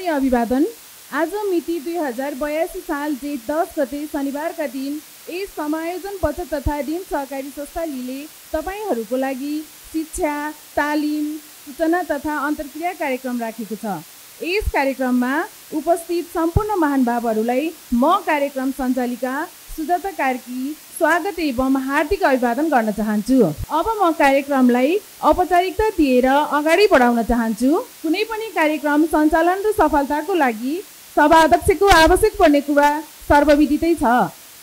अभिवादन। आज मिति 2082 साल जेठ 10 गते शनिबारका दिन यस समायोजन बचत तथा ऋण सहकारी संस्था लीले तपाईहरूको लागि शिक्षा, तालिम, सूचना तथा अन्तर्क्रिया कार्यक्रम राखेको छ। यस कार्यक्रममा उपस्थित सम्पूर्ण महानुभावहरूलाई म कार्यक्रम सञ्चालिका सुजाता कार्की स्वागत एवं हार्दिक अभिवादन गर्न चाहन्छु। अब म कार्यक्रमलाई औपचारिकता दिएर अगाडि बढाउन चाहन्छु। कुनै पनि कार्यक्रम सञ्चालन र सफलताको लागि सभा अध्यक्षको आवश्यक पर्ने कुरा सर्वविदितै छ।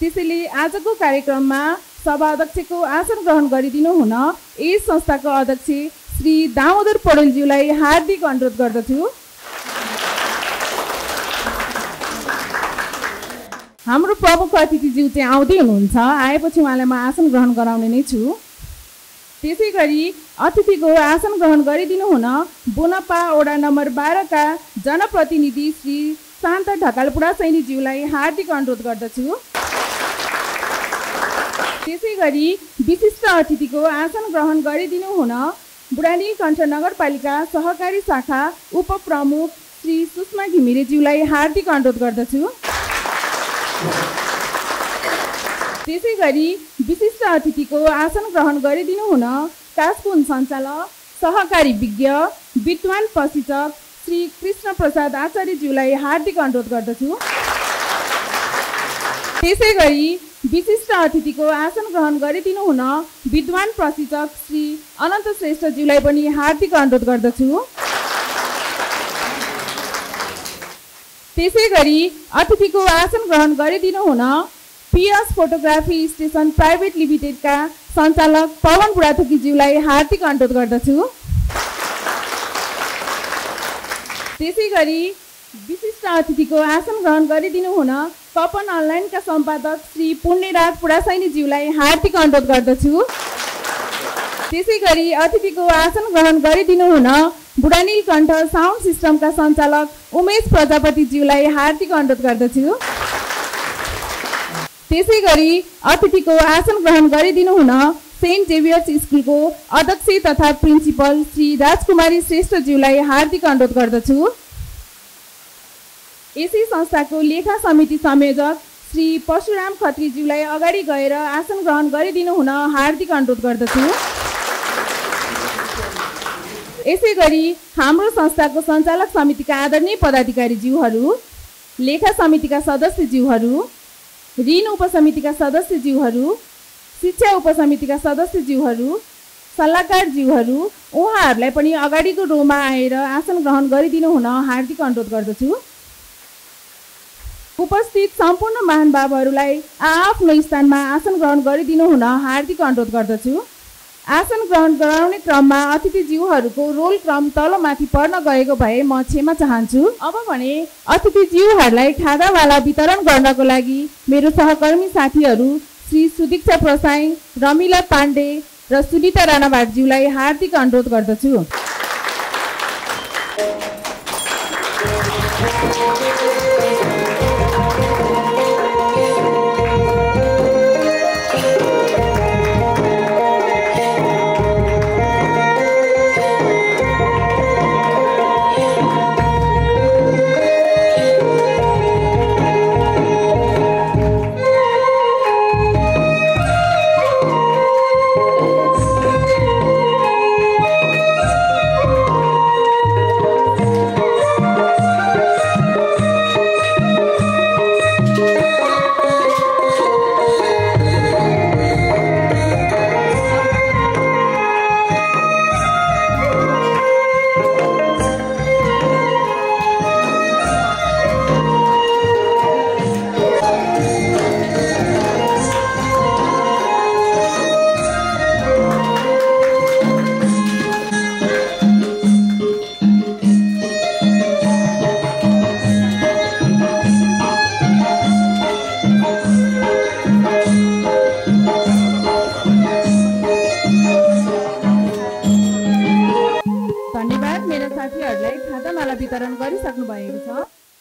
त्यसैले आजको कार्यक्रममा सभा अध्यक्षको आसन ग्रहण गरिदिनु हुन यस संस्थाको अध्यक्ष श्री दामोदर पौडेलज्यूलाई हार्दिक अनुरोध गर्दछु। हाम्रो प्रमुख अतिथिज्यू चाहिँ आउँदै हुनुहुन्छ। आएपछि उहाँलाई म आसन ग्रहण गराउने नै छु। त्यसै गरी अतिथिको आसन ग्रहण गरिदिनु हुन बोनपा वडा नम्बर 12 का जनप्रतिनिधि श्री शान्त ढकालपुरा सैनीज्यूलाई हार्दिक अनुरोध गर्दछु। त्यसै गरी विशिष्ट अतिथिको आसन ग्रहण गरिदिनु हुन बुढानीकण्ठ नगरपालिका सहकारी शाखा उपप्रमुख श्री सुषमा घिमिरेज्यूलाई हार्दिक अनुरोध गर्दछु। त्यसै गरी विशिष्ट अतिथिको आसन ग्रहण गरिदिनु हुन कासकुन सञ्चालक सहकारी विज्ञ विद्वान प्रशिक्षक श्री कृष्ण प्रसाद आचार्यज्यूलाई हार्दिक अनुरोध गर्दछु। त्यसै गरी विशिष्ट अतिथिको आसन ग्रहण गरिदिनु हुन विद्वान प्रशिक्षक श्री अनन्त श्रेष्ठज्यूलाई पनि हार्दिक अनुरोध गर्दछु। त्यसै गरी अतिथिको आसन ग्रहण गरिदिनु हुन पिएस फोटोग्राफी स्टेसन प्राइभेट लिमिटेडका सञ्चालक पवन बुढाथोकीज्यूलाई हार्दिक अनुरोध गर्दछु। त्यसै गरी विशिष्ट अतिथिको आसन ग्रहण गरिदिनु हुन कपन अनलाइनका सम्पादक श्री पुण्यराज पुडासैनीज्यूलाई हार्दिक अनुरोध गर्दछु। त्यसै गरी अतिथिको आसन ग्रहण गरिदिनु हुन बुढानीलकण्ठ साउन्ड सिस्टमका सञ्चालक उमेश प्रजापतिज्यूलाई हार्दिक अनुरोध गर्दछु। त्यसै गरी अतिथिको आसन ग्रहण गरिदिनु हुन सेन्ट जेभियर्स स्कुलको अध्यक्ष तथा प्रिन्सिपल श्री राजकुमारी श्रेष्ठज्यूलाई हार्दिक अनुरोध गर्दछु। यसै संस्थाको लेखा समिति संयोजक श्री परशुराम खत्रीज्यूलाई अगाडि गएर आसन ग्रहण गरिदिनु हुन हार्दिक अनुरोध गर्दछु। यसै गरी हाम्रो संस्थाको सञ्चालक समितिका आदरणीय पदाधिकारीज्यूहरू, लेखा समितिका सदस्यज्यूहरू, ऋण उपसमितिका सदस्यज्यूहरू, शिक्षा उपसमितिका सदस्यज्यूहरू, सल्लाहकारज्यूहरू, उहाँहरूलाई पनि अगाडिको रोमा आएर आसन ग्रहण गरिदिनु हुन हार्दिक अनुरोध गर्दछु। उपस्थित सम्पूर्ण महानुभावहरूलाई आफ्नो स्थानमा आसन ग्रहण गरिदिनु हुन हार्दिक अनुरोध गर्दछु। आसन ग्रहण गराउने क्रममा अतिथिज्यूहरूको रोल क्रम तलमाथि पर्न गएको भए म क्षमा चाहन्छु। अब भने अतिथिज्यूहरूलाई खादावाला वितरण गर्नको लागि मेरो सहकर्मी साथीहरू श्री सुदीक्षा प्रसाई, रमिला पाण्डे र सुनिता राणाभाटज्यूलाई हार्दिक अनुरोध गर्दछु।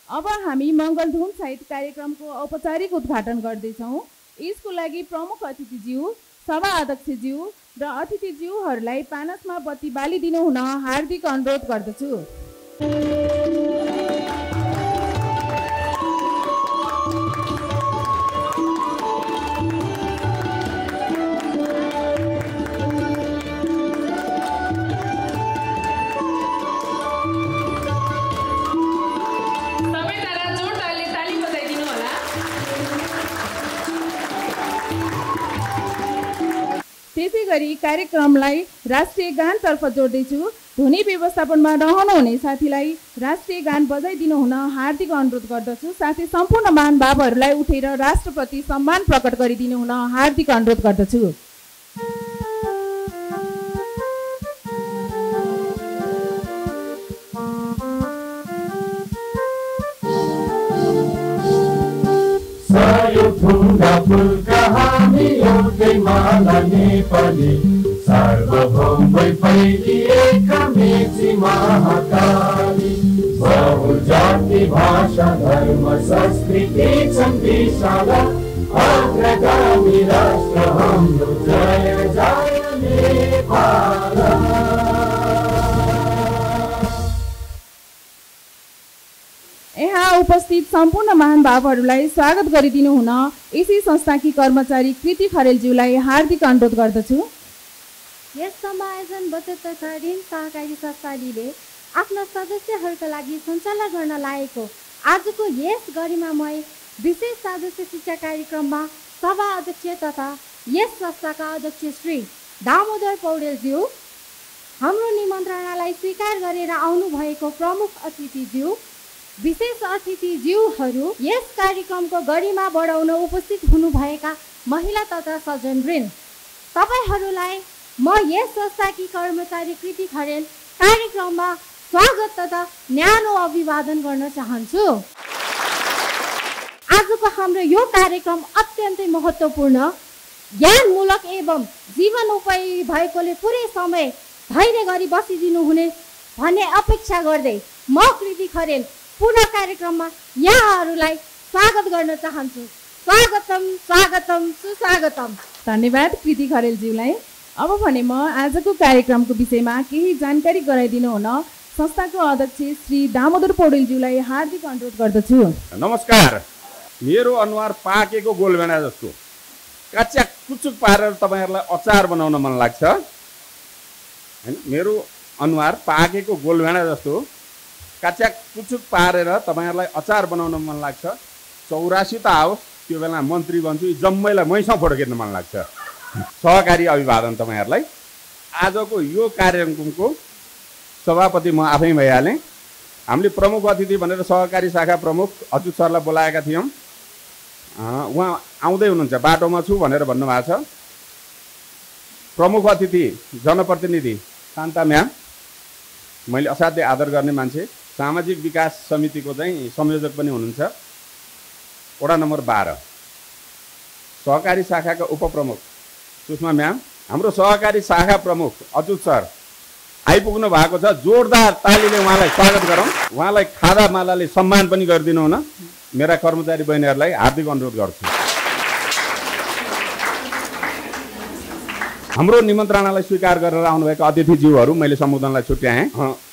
अब हामी मङ्गलधुन सहित कार्यक्रमको औपचारिक उद्घाटन गर्दैछौँ। यसको लागि प्रमुख अतिथिज्यू, सभा अध्यक्षज्यू र अतिथिज्यूहरूलाई पानसमा बत्ती बालिदिनु हुन हार्दिक अनुरोध गर्दछु। त्यसैगरी कार्यक्रमलाई राष्ट्रिय गानतर्फ जोड्दैछु। ध्वनि व्यवस्थापनमा रहनुहुने साथीलाई राष्ट्रिय गान बजाइदिनु हुन हार्दिक अनुरोध गर्दछु। साथै सम्पूर्ण महानुभावहरूलाई उठेर राष्ट्रप्रति सम्मान प्रकट गरिदिनु हुन हार्दिक अनुरोध गर्दछु। ढुङ्गा फुलका हामी एउटै माला नेपाली सार्वभौमै फैलिएका मेची महाकाली बहुजाति भाषा धर्म संस्कृति छन् विशाल अग्रगामी राष्ट्र हाम्रो जय जय नेपाल। यहाँ उपस्थित सम्पूर्ण महानुभावहरूलाई स्वागत गरिदिनु हुन यसै संस्थाकी कर्मचारी कृति खरेलज्यूलाई हार्दिक अनुरोध गर्दछु। यस समायोजन बचत तथा ऋण सहकारी संस्थाले आफ्ना सदस्यहरूका लागि सञ्चालन गर्न लागेको आजको यस गरिमामय विशेष सदस्य शिक्षा कार्यक्रममा सभा अध्यक्ष तथा यस संस्थाका अध्यक्ष श्री दामोदर पौडेलज्यू, हाम्रो निमन्त्रणालाई स्वीकार गरेर आउनुभएको प्रमुख अतिथिज्यू, विशेष अतिथिज्यूहरू, यस कार्यक्रमको गरिमा बढाउन उपस्थित हुनुभएका महिला तथा सज्जनवृन्द, तपाईहरूलाई म यस संस्थाकी कर्मचारी कृति खरेल कार्यक्रममा स्वागत तथा न्यानो अभिवादन गर्न चाहन्छु। आजको हाम्रो यो कार्यक्रम अत्यन्तै महत्त्वपूर्ण, ज्ञानमूलक एवं जीवनोपयोगी भएकोले पुरै समय धैर्य गरी बसिदिनु हुने भन्ने अपेक्षा गर्दै म कृति खरेल पुनः कार्यक्रममा यहाँहरूलाई स्वागत गर्न चाहन्छु। स्वागतम स्वागतम सुस्वागतम। धन्यवाद कृति खरेलज्यूलाई। अब भने म आजको कार्यक्रमको विषयमा केही जानकारी गराइदिनु हुन संस्थाको अध्यक्ष श्री दामोदर पौडेलज्यूलाई हार्दिक अनुरोध गर्दछु। नमस्कार। मेरो अनुहार पाकेको गोलभेडा जस्तो काच्याक कुचुक पारेर तपाईहरुलाई अचार बनाउन मन लाग्छ हैन? मेरो अनुहार पाकेको गोलभेडा जस्तो काच्याक कुचुक पारेर तपाईहरुलाई अचार बनाउन मन लाग्छ। 84 त आओस्, त्यो बेला मन्त्री बन्छु, जम्मैलाई मैसँग फोटो खिच्न मन लाग्छ। सहकारी अभिवादन तपाईहरुलाई। आजको यो कार्यक्रमको सभापति म आफै भइहालेँ। हामीले प्रमुख अतिथि भनेर सहकारी शाखा प्रमुख अच्युत सरलाई बोलाएका थियौँ। उहाँ आउँदै हुनुहुन्छ, बाटोमा छु भनेर भन्नुभएको छ। प्रमुख अतिथि जनप्रतिनिधि शान्ता म्याम, मैले असाध्यै आदर गर्ने मान्छे, सामाजिक विकास समितिको चाहिँ संयोजक पनि हुनुहुन्छ। वडा नम्बर 12 सहकारी शाखाका उपप्रमुख सुषमा म्याम, हाम्रो सहकारी शाखा प्रमुख अच्युत सर आइपुग्नु भएको छ। जोरदार तालीले उहाँलाई स्वागत गरौँ। उहाँलाई खादा मालाले सम्मान पनि गरिदिनु हुन मेरा कर्मचारी बहिनीहरूलाई हार्दिक अनुरोध गर्छु। हाम्रो निमन्त्रणालाई स्वीकार गरेर आउनुभएका अतिथिज्यूहरू मैले सम्बोधनलाई छुट्याएँ।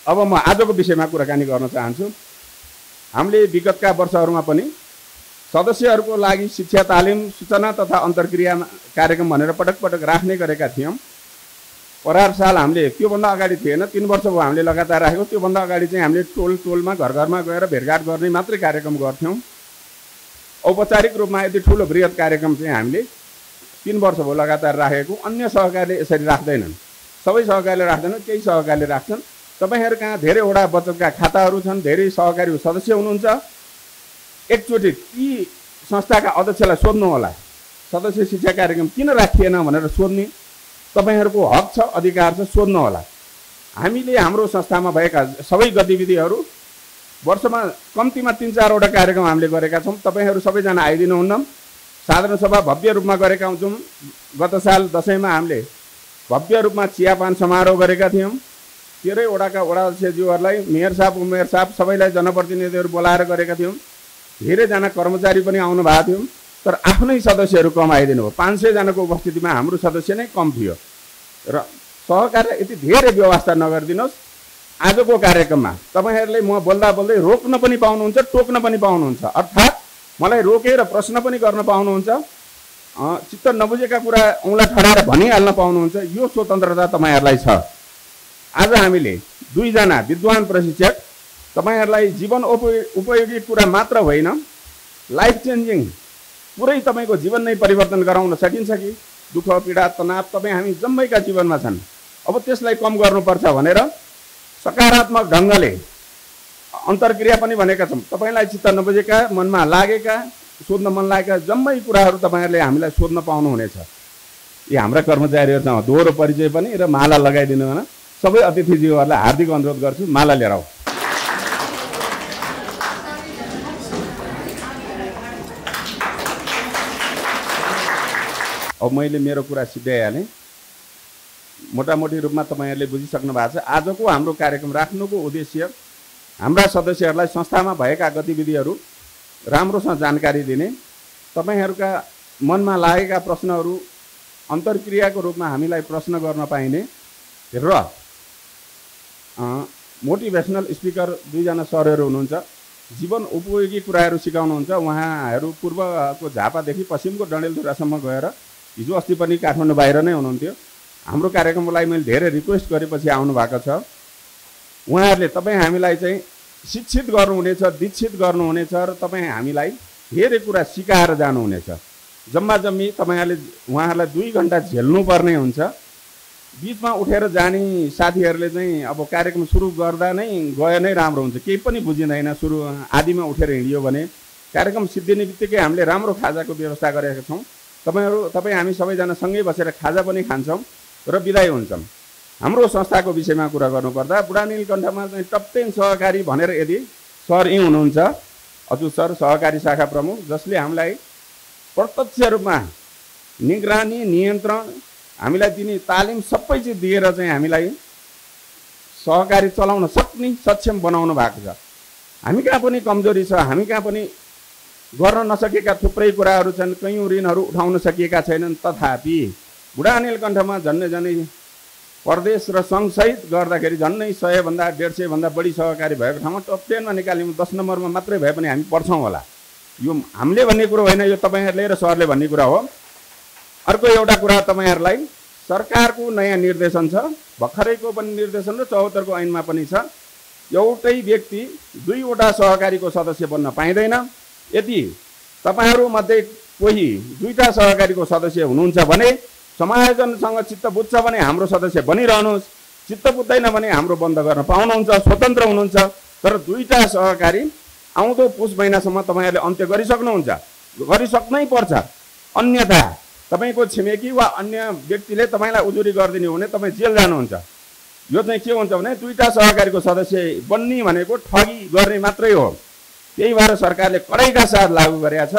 अब म आजको विषयमा कुराकानी गर्न चाहन्छु। हामीले विगतका वर्षहरूमा पनि सदस्यहरूको लागि शिक्षा तालिम सूचना तथा अन्तर्क्रिया कार्यक्रम भनेर पटक पटक राख्ने गरेका थियौँ। परार साल हामीले त्योभन्दा अगाडि थिएन, 3 वर्ष भयो हामीले लगातार राखेको। त्योभन्दा अगाडि चाहिँ हामीले टोलमा घर घरमा गएर भेटघाट गर्ने मात्रै कार्यक्रम गर्थ्यौँ। औपचारिक रूपमा यति ठुलो बृहत कार्यक्रम चाहिँ हामीले 3 वर्ष भयो लगातार राखेको। अन्य सहकारीले यसरी राख्दैनन्, सबै सहकारीले राख्दैनन्, केही सहकारीले राख्छन्। तपाईहरु कहाँ धेरैवटा बचतका खाताहरू छन्, धेरै सहकारी सदस्य हुनुहुन्छ। एकचोटि ती संस्थाका अध्यक्षलाई सोध्नु होला, सदस्य शिक्षा कार्यक्रम किन राखिएन भनेर सोध्ने तपाईहरुको हक छ, अधिकार छ, सोध्नु होला। हामीले हाम्रो संस्थामा भएका सबै गतिविधिहरू वर्षमा कम्तीमा 3-4 वटा कार्यक्रम हामीले गरेका छौँ। तपाईहरु सबैजना आइदिनुहुन्न। साधारण सभा भव्य रूपमा गरेका छौँ। गत साल दशैंमा हामीले भव्य रूपमा चियापान समारोह गरेका थियौँ। 13 वडाका वडा अध्यक्षज्यूहरूलाई, मेयर साहब, उपमेयर साहब सबैलाई जनप्रतिनिधिहरू बोलाएर गरेका थियौँ। धेरैजना कर्मचारी पनि आउनु भएको थियो, तर आफ्नै सदस्यहरू कम आइदिनु भयो। 500 जनाको उपस्थितिमा हाम्रो सदस्य नै कम थियो र सहकारीले यति धेरै व्यवस्था नगरिदिनुहोस्। आजको कार्यक्रममा तपाईहरुले म बोल्दा बोल्दै रोक्न पनि पाउनुहुन्छ, टोक्न पनि पाउनुहुन्छ, अर्थात् मलाई रोकेर प्रश्न पनि गर्न पाउनुहुन्छ, चित्त नबुझेका कुरा औँला ठडाएर भनिहाल्न पाउनुहुन्छ। यो स्वतन्त्रता तपाईहरुलाई छ। आज हामीले 2 जना विद्वान प्रशिक्षक तपाईहरुलाई जीवन उपयोगी कुरा मात्र होइन, लाइफ चेन्जिङ पुरै तपाईको जीवन नै परिवर्तन गराउन सकिन्छ कि दुःख पीडा तनाव तपाईँ हामी जम्मैका जीवनमा छन्। अब त्यसलाई कम गर्नुपर्छ भनेर सकारात्मक ढङ्गले अन्तर्क्रिया पनि भनेका छौँ। तपाईँलाई चित्त नबुझेका मनमा लागेका सोध्न मन लागेका जम्मै कुराहरू तपाईँहरूले हामीलाई सोध्न पाउनुहुनेछ। यी हाम्रा कर्मचारीहरूसँग दोहोरो परिचय पनि र माला लगाइदिनु भन। सबै अतिथिज्यूहरूलाई हार्दिक अनुरोध गर्छु, माला लिएर आऊ। अब मैले मेरो कुरा सिध्याइहालेँ। मोटामोटी रूपमा तपाईँहरूले बुझिसक्नु भएको छ। आजको हाम्रो कार्यक्रम राख्नुको उद्देश्य हाम्रा सदस्यहरूलाई संस्थामा भएका गतिविधिहरू राम्रोसँग जानकारी दिने, तपाईँहरूका मनमा लागेका प्रश्नहरू अन्तर्क्रियाको रूपमा हामीलाई प्रश्न गर्न पाइने र मोटिभेसनल स्पिकर 2 जना सरहरू हुनुहुन्छ, जीवन उपयोगी कुराहरू सिकाउनुहुन्छ। उहाँहरू पूर्वको झापादेखि पश्चिमको डडेलधुरासम्म गएर हिजो अस्ति पनि काठमाडौँ बाहिर नै हुनुहुन्थ्यो। हाम्रो कार्यक्रमलाई मैले धेरै रिक्वेस्ट गरेपछि आउनु भएको छ। उहाँहरूले तपाईँ हामीलाई चाहिँ शिक्षित गर्नुहुनेछ, दीक्षित गर्नुहुनेछ र तपाईँ हामीलाई धेरै कुरा सिकाएर जानुहुनेछ। जम्मा जम्मी तपाईँहरूले उहाँहरूलाई 2 घन्टा झेल्नुपर्ने हुन्छ। बिचमा उठेर जाने साथीहरूले चाहिँ अब कार्यक्रम सुरु गर्दा नै गए नै राम्रो हुन्छ, केही पनि बुझिँदैन। सुरु आदिमा उठेर हिँडियो भने कार्यक्रम सिद्धिने बित्तिकै हामीले राम्रो खाजाको व्यवस्था गरेका छौँ। तपाईँ हामी सबैजना सँगै बसेर खाजा पनि खान्छौँ र बिदाई हुन्छौँ। हाम्रो संस्थाको विषयमा कुरा गर्नुपर्दा बुढा नीलकण्ठमा चाहिँ टप 10 सहकारी भनेर यदि सर यी हुनुहुन्छ, अच्युत सर सहकारी शाखा प्रमुख, जसले हामीलाई प्रत्यक्ष रूपमा निगरानी नियन्त्रण हामीलाई दिने तालिम सबै चिज दिएर चाहिँ हामीलाई सहकारी चलाउन सक्ने सक्षम बनाउनु भएको छ। हामी कहाँ पनि कमजोरी छ, हामी कहाँ पनि गर्न नसकेका थुप्रै कुराहरू छन्, कयौँ ऋणहरू उठाउन सकिएका छैनन्। तथापि बुढा नीलकण्ठमा झन्नै प्रदेश र सङ्घसहित गर्दाखेरि झन्नै 100 भन्दा 150 भन्दा बढी सहकारी भएको ठाउँमा टप 10 मा निकाल्यौँ। 10 नम्बरमा मात्रै भए पनि हामी पर्छौँ होला। यो हामीले भन्ने कुरो होइन, यो तपाईँहरूले र सरले भन्ने कुरा हो। अर्को एउटा कुरा तपाईँहरूलाई सरकारको नयाँ निर्देशन छ, भर्खरैको पनि निर्देशन र 74 को ऐनमा पनि छ। एउटै व्यक्ति 2 वटा सहकारीको सदस्य बन्न पाइँदैन। यदि तपाईँहरूमध्ये कोही 2टा सहकारीको सदस्य हुनुहुन्छ भने समायोजनसँग चित्त बुझ्छ भने हाम्रो सदस्य बनिरहनुहोस्, चित्त बुझ्दैन भने हाम्रो बन्द गर्न पाउनुहुन्छ, स्वतन्त्र हुनुहुन्छ। तर 2टा सहकारी आउँदो पुस महिनासम्म तपाईँहरूले अन्त्य गरिसक्नै पर्छ। अन्यथा तपाईँको छिमेकी वा अन्य व्यक्तिले तपाईँलाई उजुरी गरिदिने हो भने तपाईँ जेल जानुहुन्छ। यो चाहिँ के हुन्छ भने 2टा सहकारीको सदस्य बन्ने भनेको ठगी गर्ने मात्रै हो। त्यही भएर सरकारले कडाइका साथ लागू गरेका छ।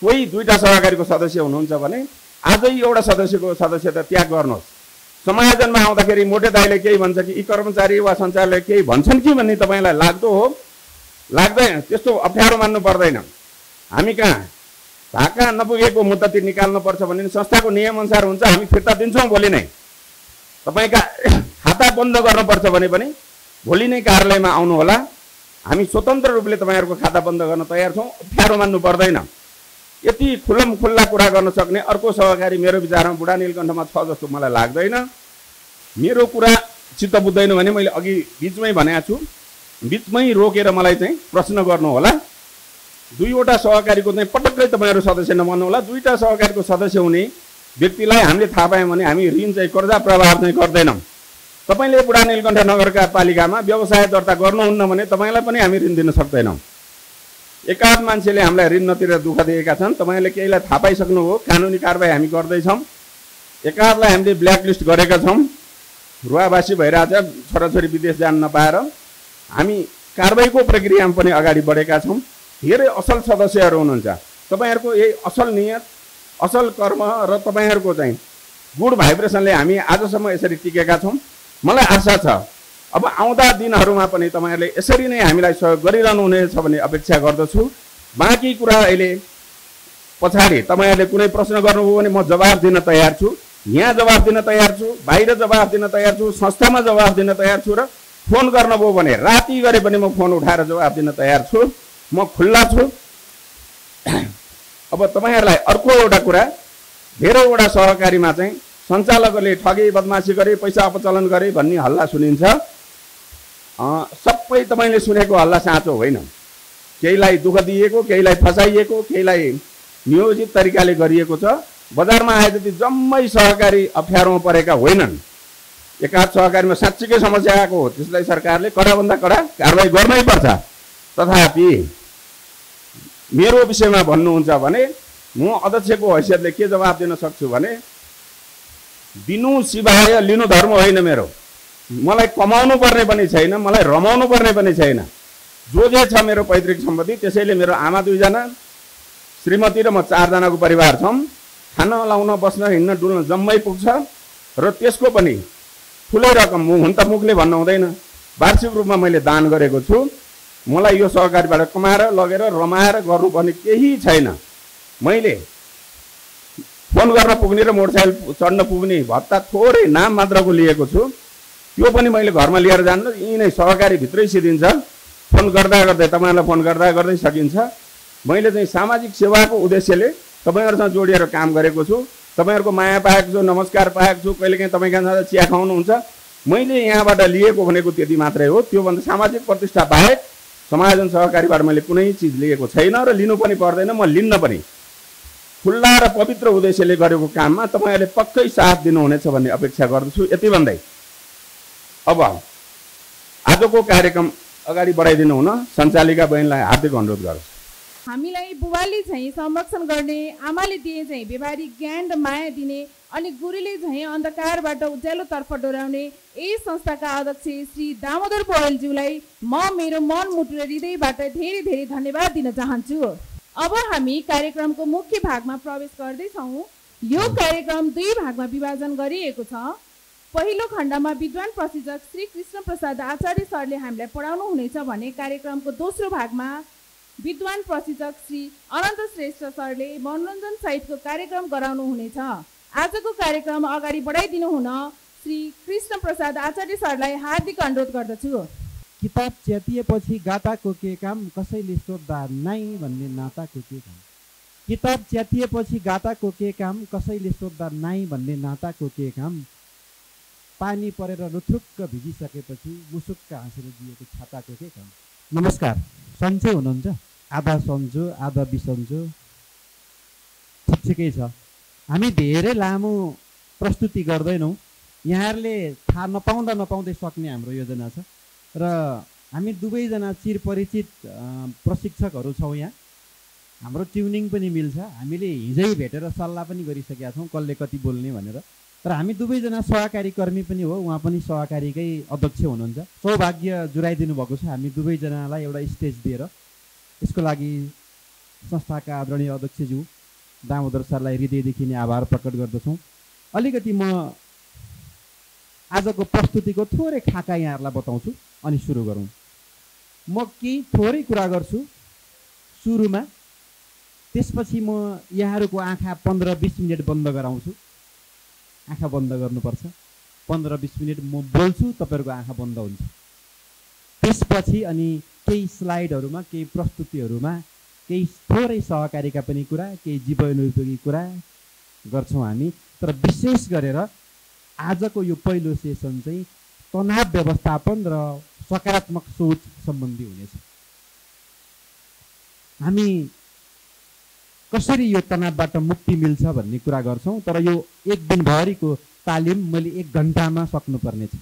कोही 2टा सहकारीको सदस्य हुनुहुन्छ भने आजै एउटा सदस्यको सदस्यता त्याग गर्नुहोस्। समायोजनमा आउँदाखेरि मोटे दाइले केही भन्छ कि यी कर्मचारी वा सञ्चालकले केही भन्छन् कि भन्ने तपाईँलाई लाग्दो हो, लाग्दैन। त्यस्तो अप्ठ्यारो मान्नु पर्दैन। हामी कहाँ भाका नपुगेको मुद्दती निकाल्नुपर्छ भने संस्थाको नियमअनुसार हुन्छ, हामी फिर्ता दिन्छौँ भोलि नै। तपाईँका खाता बन्द गर्नुपर्छ भने पनि भोलि नै कार्यालयमा आउनुहोला। हामी स्वतन्त्र रूपले तपाईँहरूको खाता बन्द गर्न तयार छौँ, अप्ठ्यारो मान्नु पर्दैन। यति खुल्लम खुल्ला कुरा गर्न सक्ने अर्को सहकारी मेरो विचारमा बुढा नीलकण्ठमा छ जस्तो मलाई लाग्दैन। मेरो कुरा चित्त बुझ्दैन भने मैले अघि बिचमै भनेको छु, बिचमै रोकेर मलाई चाहिँ प्रश्न गर्नु होला। 2 वटा सहकारीको चाहिँ पटक्कै तपाईँहरू सदस्य नबन्नु होला। 2टा सहकारीको सदस्य हुने व्यक्तिलाई हामीले थाहा पायौँ भने हामी ऋण चाहिँ कर्जा प्रभाव चाहिँ गर्दैनौँ। तपाईँले बुढा नीलकण्ठ नगरपालिकामा व्यवसाय दर्ता गर्नुहुन्न भने तपाईँलाई पनि हामी ऋण दिन सक्दैनौँ। एकाध मान्छेले हामीलाई ऋण नतिरेर दुःख दिएका छन्, तपाईँले केहीलाई थाहा पाइसक्नु हो। कानुनी कारबाही हामी गर्दैछौँ। एकाधलाई हामीले ब्ल्याकलिस्ट गरेका छौँ, रुवावासी भइरहेछ, छोराछोरी विदेश जान नपाएर। हामी कारबाहीको प्रक्रियामा पनि अगाडि बढेका छौँ। धेरै असल सदस्यहरू हुनुहुन्छ। तपाईँहरूको यही असल नियत, असल कर्म र तपाईँहरूको चाहिँ गुड भाइब्रेसनले हामी आजसम्म यसरी टिकेका छौँ। मलाई आशा छ अब आउँदा दिनहरूमा पनि तपाईँहरूले यसरी नै हामीलाई सहयोग गरिरहनु हुनेछ भन्ने अपेक्षा गर्दछु। बाँकी कुरा अहिले पछाडि तपाईँहरूले कुनै प्रश्न गर्नुभयो भने म जवाफ दिन तयार छु। यहाँ जवाफ दिन तयार छु, बाहिर जवाफ दिन तयार छु, संस्थामा जवाफ दिन तयार छु र फोन गर्नुभयो भने राति गरे पनि म फोन उठाएर जवाफ दिन तयार छु। म खुल्ला छु। अब तपाईँहरूलाई अर्को एउटा कुरा, धेरैवटा सहकारीमा चाहिँ सञ्चालकले ठगी बदमासी गरे, पैसा अपचलन गरे भन्ने हल्ला सुनिन्छ। सबै तपाईँले सुनेको हल्ला साँचो होइन। केहीलाई दुःख दिएको, केहीलाई फसाइएको, केहीलाई नियोजित तरिकाले गरिएको छ। बजारमा आए जति जम्मै सहकारी अप्ठ्यारोमा परेका होइनन्। एकाध सहकारीमा साँच्चीकै समस्या आएको हो, त्यसलाई सरकारले कडाभन्दा कडा कारबाही गर्नै पर्छ। तथापि मेरो विषयमा भन्नुहुन्छ भने म अध्यक्षको हैसियतले के जवाब दिन सक्छु भने दिनु सिवाय लिनु धर्म होइन मेरो। मलाई कमाउनु पर्ने पनि छैन, मलाई रमाउनु पर्ने पनि छैन। जो जे छ मेरो पैतृक सम्पत्ति, त्यसैले मेरो आमा 2 जना, श्रीमती र म 4 जनाको परिवार छौँ। खान लाउन बस्न हिँड्न डुल्न जम्मै पुग्छ र त्यसको पनि ठुलै रकम हुन त मुखले भन्नु हुँदैन, वार्षिक रूपमा मैले दान गरेको छु। मलाई यो सहकारीबाट कमाएर लगेर रमाएर गर्नुपर्ने केही छैन। मैले फोन गर्न पुग्ने र मोटरसाइकल चढ्न पुग्ने भत्ता थोरै नाम मात्रको लिएको छु। त्यो पनि मैले घरमा लिएर जान्न, यी नै सहकारी भित्रै सिद्धिन्छ। फोन गर्दा गर्दै तपाईँहरूलाई फोन गर्दा गर्दै सकिन्छ। मैले चाहिँ सामाजिक सेवाको उद्देश्यले तपाईँहरूसँग जोडिएर काम गरेको छु। तपाईँहरूको माया पाएको छु, नमस्कार पाएको छु, कहिलेकाहीँ तपाईँका साथ चिया खुवाउनुहुन्छ। मैले यहाँबाट लिएको भनेको त्यति मात्रै हो। त्योभन्दा सामाजिक प्रतिष्ठा बाहेक समायोजन सहकारीबाट मैले कुनै चिज लिएको छैन र लिनु पनि पर्दैन, म लिन्न पनि। खुल्ला र पवित्र उद्देश्यले गरेको काममा तपाईँहरूले पक्कै साथ दिनुहुनेछ भन्ने अपेक्षा गर्दछु। यति भन्दै अब आजको कार्यक्रम अगाडि बढाइदिनु हुन सञ्चालिका बहिनीलाई हार्दिक अनुरोध गर्छु। हामीलाई बुबाले चाहिँ संरक्षण गर्ने, आमाले दिए चाहिँ व्यवहारिक ज्ञान र माया दिने अनि गुरुले चाहिँ अन्धकारबाट उज्यालोतर्फ डोराउने यस संस्थाका अध्यक्ष श्री दामोदर पौडेलज्यूलाई म मेरो मन मुटु र हृदयबाट धेरै धेरै धन्यवाद दिन चाहन्छु। अब हामी कार्यक्रमको मुख्य भागमा प्रवेश गर्दैछौँ। यो कार्यक्रम 2 भागमा विभाजन गरिएको छ। पहिलो खण्डमा विद्वान प्रशिक्षक श्री कृष्ण प्रसाद आचार्य सरले हामीलाई पढाउनु हुनेछ भने कार्यक्रमको दोस्रो भागमा विद्वान प्रशिक्षक श्री अनन्त श्रेष्ठ सरले मनोरञ्जन सहितको कार्यक्रम गराउनु हुनेछ। आजको कार्यक्रम अगाडि बढाइदिनु हुन श्री कृष्ण प्रसाद आचार्य सरलाई हार्दिक अनुरोध गर्दछु। किताब च्यातिएपछि गाताको के काम, कसैले सोद्धा नाइ भन्ने नाताको के काम। किताब च्यातिएपछि गाताको के काम, कसैले सोद्धा नाइ भन्ने नाताको के काम। पानी परेर रुथुक्क भिजिसकेपछि मुसुक्क हाँसेर दिएको छाताको के काम। नमस्कार, सन्चै हुनुहुन्छ? आधा सन्चो आधा बिसन्चो, ठिकै छ। हामी धेरै लामो प्रस्तुति गर्दैनौँ, यहाँहरूले थाहा नपाउँदै सक्ने हाम्रो योजना छ र हामी दुवैजना चिरपरिचित प्रशिक्षकहरू छौँ। यहाँ हाम्रो ट्युनिङ पनि मिल्छ। हामीले हिजै भेटेर सल्लाह पनि गरिसकेका छौँ कसले कति बोल्ने भनेर। तर हामी दुवैजना सहकारी कर्मी पनि हो, उहाँ पनि सहकारीकै अध्यक्ष हुनुहुन्छ। सौभाग्य जुराइदिनु भएको छ हामी दुवैजनालाई एउटा स्टेज दिएर। यसको लागि संस्थाका आदरणीय अध्यक्षज्यू दामोदर सरलाई हृदयदेखि नै आभार प्रकट गर्दछौँ। अलिकति म आजको प्रस्तुतिको थोरै खाका यहाँहरूलाई बताउँछु अनि सुरु गरौँ। म केही थोरै कुरा गर्छु सुरुमा, त्यसपछि म यहाँहरूको आँखा 15-20 मिनट बन्द गराउँछु। आँखा बन्द गर्नुपर्छ, 15-20 मिनट म बोल्छु, तपाईँहरूको आँखा बन्द हुन्छ। त्यसपछि अनि केही स्लाइडहरूमा, केही प्रस्तुतिहरूमा केही थोरै सहकारीका पनि कुरा, केही जीवनोपयोगी कुरा गर्छौँ हामी। तर विशेष गरेर आजको यो पहिलो सेसन चाहिँ तनाव व्यवस्थापन र सकारात्मक सोच सम्बन्धी हुनेछ। हामी कसरी यो तनावबाट मुक्ति मिल्छ भन्ने कुरा गर्छौँ। तर यो एक दिनभरिको तालिम मैले 1 घन्टामा सक्नुपर्नेछ।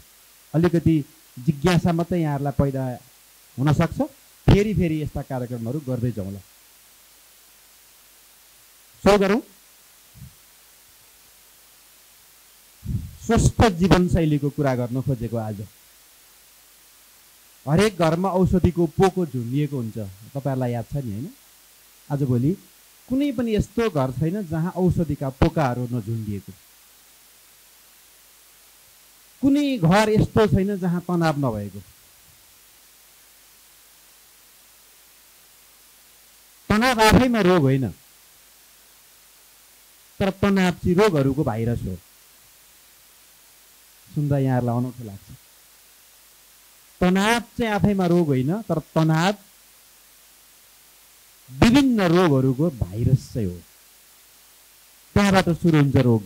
अलिकति जिज्ञासा मात्रै यहाँहरूलाई पैदा हुनसक्छ। फेरि यस्ता कार्यक्रमहरू गर्दै जाउँला। सुरु गरौँ। स्वस्थ जीवनशैलीको कुरा गर्न खोजेको आज। हरेक घरमा औषधिको पोको झुन्डिएको हुन्छ, तपाईँहरूलाई याद छ नि होइन? आजभोलि कुनै पनि यस्तो घर छैन जहाँ औषधिका पोकाहरू नझुन्डिएको। कुनै घर यस्तो छैन जहाँ तनाव नभएको। तनाव आफैमा रोग होइन, तर तनाव चाहिँ रोगहरूको भाइरस हो। सुन्दा यहाँहरूलाई अनौठो लाग्छ। तनाव चाहिँ आफैमा रोग होइन, तर तनाव विभिन्न रोगहरूको भाइरस चाहिँ हो। त्यहाँबाट सुरु हुन्छ रोग,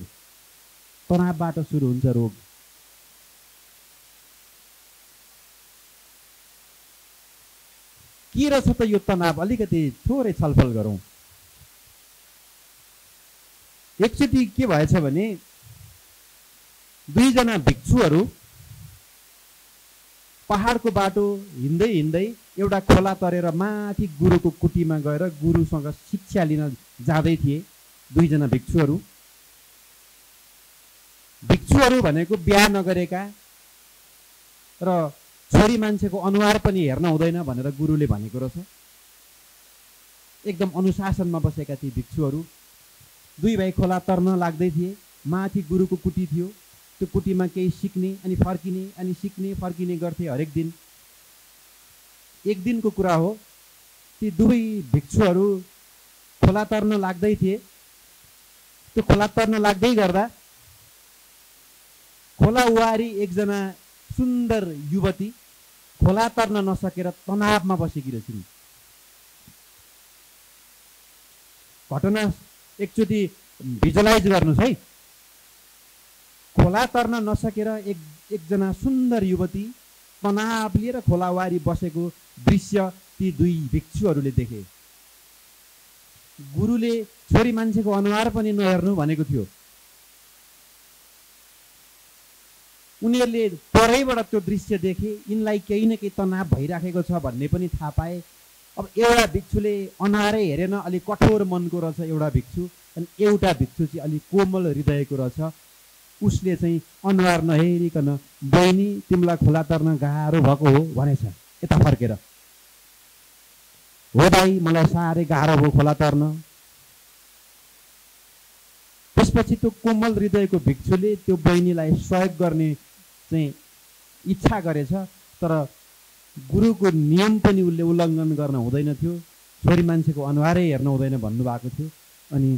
तनावबाट सुरु हुन्छ रोग। के रहेछ त यो तनाव? अलिकति थोरै छलफल गरौँ। एकचोटि के भएछ भने दुईजना भिक्षुहरू पहाडको बाटो हिँड्दै हिँड्दै एउटा खोला तरेर माथि गुरुको कुटीमा गएर गुरुसँग शिक्षा लिन जाँदै थिए। दुईजना भिक्षुहरू भनेको बिहा नगरेका र छोरी मान्छेको अनुहार पनि हेर्न हुँदैन भनेर गुरुले भनेको रहेछ। एकदम अनुशासनमा बसेका थिए भिक्षुहरू। दुई भाइ खोला तर्न लाग्दै थिए। माथि गुरुको कुटी थियो। त्यो कुटीमा केही सिक्ने अनि फर्किने अनि सिक्ने फर्किने गर्थे हरेक दिन। एक दिनको कुरा हो, ती दुवै भिक्षुहरू खोला तर्न लाग्दै थिए। त्यो खोला तर्न लाग्दै गर्दा खोला वारी एकजना सुन्दर युवती खोला तर्न नसकेर तनावमा बसेकी रहेछिन्। घटना एकचोटि भिजुअलाइज गर्नुहोस् है। खोला तर्न नसकेर एकजना सुन्दर युवती तनाव लिएर खोलावारी बसेको दृश्य ती दुई भिक्षुहरूले देखे। गुरुले छोरी मान्छेको अनुहार पनि नहेर्नु भनेको थियो। उनीहरूले परैबाट त्यो दृश्य देखे। यिनलाई केही न केही तनाव भइराखेको छ भन्ने पनि थाहा पाए। अब एउटा भिक्षुले अनुहारै हेरेन, अलिक कठोर मनको रहेछ एउटा भिक्षु, अनि एउटा भिक्षु चाहिँ अलिक कोमल हृदयको रहेछ। उसले चाहिँ अनुहार नहेरिकन बहिनी तिमीलाई खोला तर्न गाह्रो भएको हो भनेछ। यता फर्केर हो दाइ मलाई साह्रै गाह्रो भयो खोला तर्न। त्यसपछि त्यो कोमल हृदयको भिक्षुले त्यो बहिनीलाई सहयोग गर्ने चाहिँ इच्छा गरेछ। तर गुरुको नियम पनि उसले उल्लङ्घन गर्न हुँदैन थियो। छोरी मान्छेको अनुहारै हेर्न हुँदैन भन्नुभएको थियो। अनि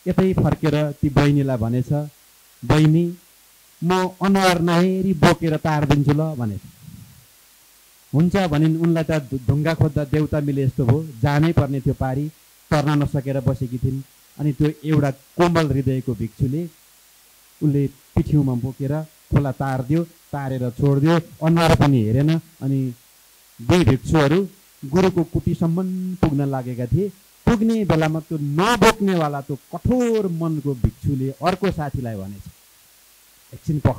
यतै फर्केर ती बहिनीलाई भनेछ, बहिनी म अनुहार नहेरी बोकेर तारिदिन्छु ल भनेछ। हुन्छ भनिन्। उनलाई त ढुङ्गा खोज्दा देउता मिले जस्तो भयो। जानै पर्ने थियो पारी, तर्न नसकेर बसेकी थिइन्। अनि त्यो एउटा कोमल हृदयको भिक्षुले उसले पिठ्यौमा बोकेर खोला तारिदियो। तारेर छोडिदियो। अनुहार पनि हेरेन। अनि दुई भिक्षुहरू गुरुको कुटीसम्म पुग्न लागेका थिए। पुग्ने बेलामा त्यो नबोक्नेवाला त्यो कठोर मनको भिक्षुले अर्को साथीलाई भनेछ, एकछिन पख।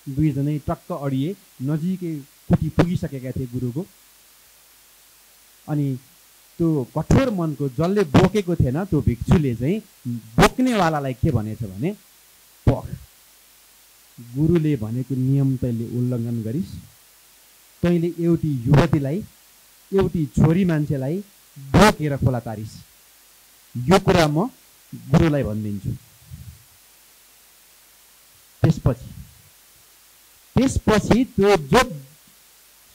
दुईजनै टक्क अडिए। नजिकै कुटी पुगिसकेका थिए गुरुको। अनि त्यो कठोर मनको जसले बोकेको थिएन त्यो भिक्षुले चाहिँ बोक्नेवालालाई के भनेछ भने, पख गुरुले भनेको नियम तैँले उल्लङ्घन गरिस्। तैँले एउटी युवतीलाई, एउटी छोरी मान्छेलाई बोकेर खोला तारिस्। यो कुरा म गुरुलाई भनिदिन्छु। त्यसपछि त्यो जो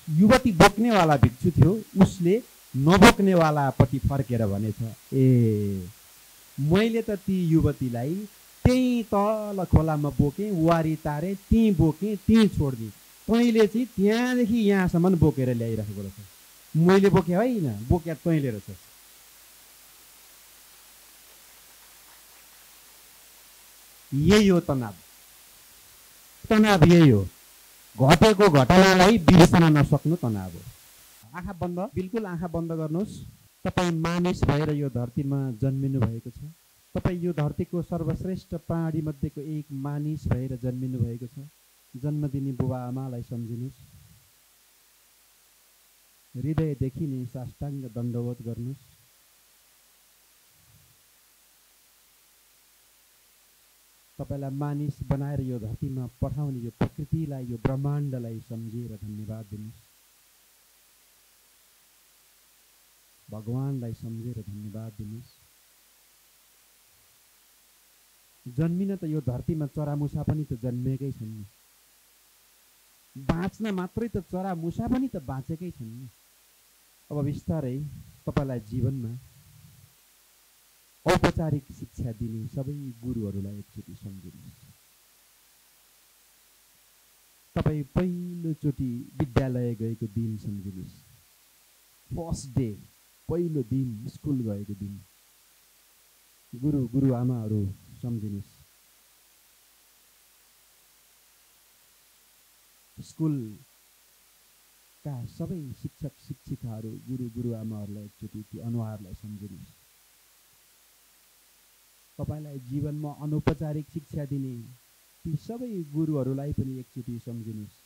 युवती बोक्नेवाला भिक्षु थियो उसले नबोक्नेवालापट्टि फर्केर भनेछ, ए मैले त ती युवतीलाई त्यहीँ तल खोलामा बोकेँ, वारी तारे, त्यहीँ बोकेँ, त्यहीँ छोडिदिएँ। तैँले चाहिँ त्यहाँदेखि यहाँसम्म बोकेर ल्याइराखेको रहेछ। मैले बोकेँ होइन, बोक्या तैँले रहेछ। यही हो तनाव। तनाव यही हो। घटेको घटनालाई बिर्सन नसक्नु तनाव हो। आँखा बन्द, बिल्कुल आँखा बन्द गर्नुहोस्। तपाईँ मानिस भएर यो धरतीमा जन्मिनु भएको छ। तपाईँ यो धरतीको सर्वश्रेष्ठ प्राणी मध्येको एक मानिस भएर जन्मिनु भएको छ। जन्म दिने बुबा आमालाई सम्झिनुहोस्। हृदयदेखि नै साष्टाङ्ग दण्डवत गर्नुहोस्। तपाईँलाई मानिस बनाएर यो धरतीमा पठाउने यो प्रकृतिलाई, यो ब्रह्माण्डलाई सम्झेर धन्यवाद दिनुहोस्। भगवानलाई सम्झेर धन्यवाद दिनुहोस्। जन्मिन त यो धरतीमा चरामुसा पनि त जन्मेकै छन् नि। बाँच्न मात्रै त चरामुसा पनि त बाँचेकै छन् नि। अब बिस्तारै तपाईँलाई जीवनमा औपचारिक शिक्षा दिने सबै गुरुहरूलाई एकचोटि सम्झिनुहोस्। तपाईँ पहिलोचोटि विद्यालय गएको दिन सम्झिनुहोस्। फर्स्ट डे, पहिलो दिन स्कुल गएको दिन। गुरुआमाहरू सम्झिनुहोस्। स्कुलका सबै शिक्षक शिक्षिकाहरू, गुरुआमाहरूलाई एकचोटि ती अनुहारलाई सम्झिनुहोस्। तपाईलाई जीवनमा अनौपचारिक शिक्षा दिने ती सबै गुरुहरूलाई पनि एकचोटि सम्झिनुहोस्।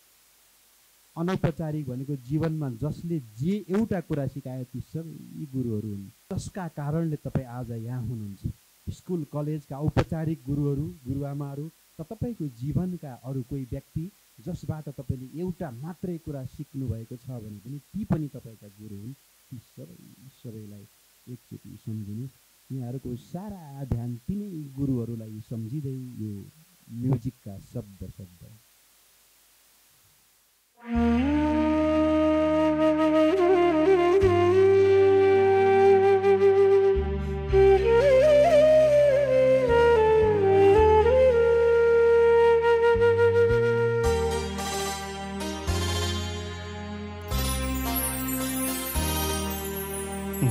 अनौपचारिक भनेको जीवनमा जसले जे एउटा कुरा सिकायो ती सबै गुरुहरू हुन्, जसका कारणले तपाईँ आज यहाँ हुनुहुन्छ। स्कुल कलेजका औपचारिक गुरुहरू, गुरुआमाहरू र तपाईँको जीवनका अरू कोही व्यक्ति जसबाट तपाईँले एउटा मात्रै कुरा सिक्नु भएको छ भने पनि ती पनि तपाईँका गुरु हुन्। ती सबैलाई एकचोटि सम्झिनुहोस्। यहाँहरूको सारा ध्यान तिनै गुरुहरूलाई सम्झिँदै यो म्युजिकका शब्द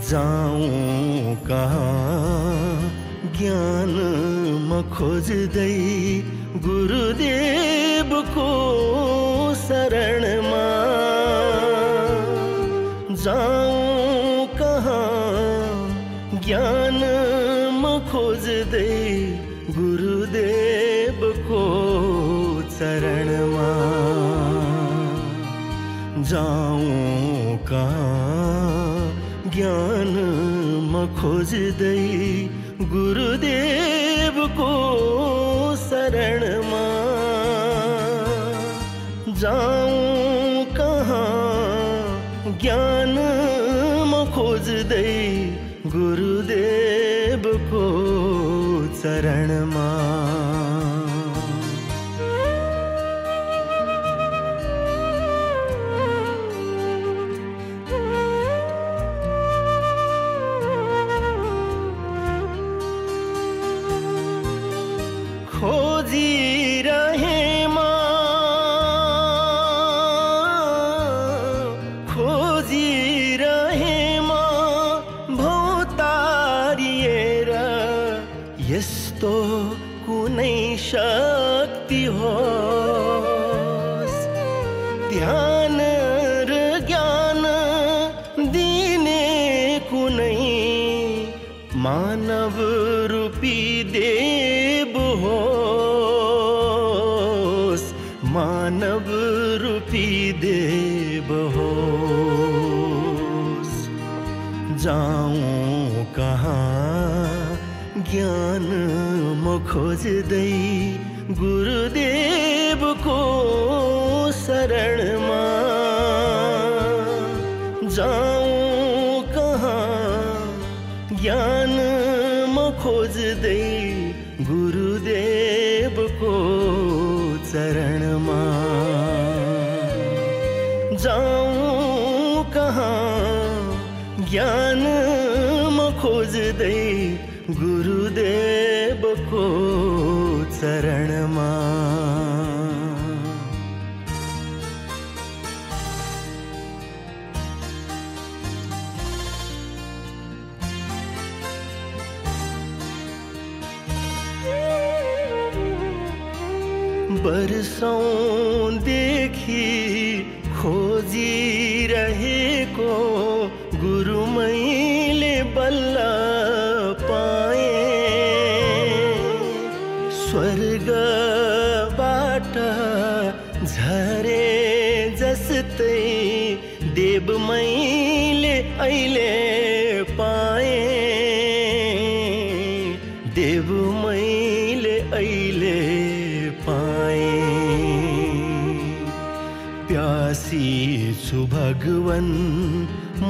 जाऊं कहाँ ज्ञान म खोज्दै गुरुदेवको शरणमा। जाऊं कहाँ ज्ञान म खोज्दै गुरुदेवको चरणमा। जाऊं कहाँ ज्ञान म खोज्दै गुरुदेवको शरणमा। जाऊं कहाँ ज्ञान म खोज्दै गुरुदेवको चरणमा। खोजिरहेमा भौतारिएर यस्तो कुनै शक्ति होस्, ध्यान र ज्ञान दिने कुनै मानव रूपी देव होस्, मानव रूपी देव होस्। जाऊं कहाँ ज्ञान म खोज्दै गुरुदेवको शरणमा। जाऊं कहाँ ज्ञान म खोज्दै गुरुदेवको चरणमा। जाऊं कहाँ ज्ञान म खोज्दै गुरुदेवको चरणमा। वर्षौंदेखि खोजिरहेको गुरु मैले बल्ल पाएँ। स्वर्गबाट झरे जस्तै देव मैले अहिले पाएँ। देव मैले अहिले पाएँ। प्यासी छु भगवान म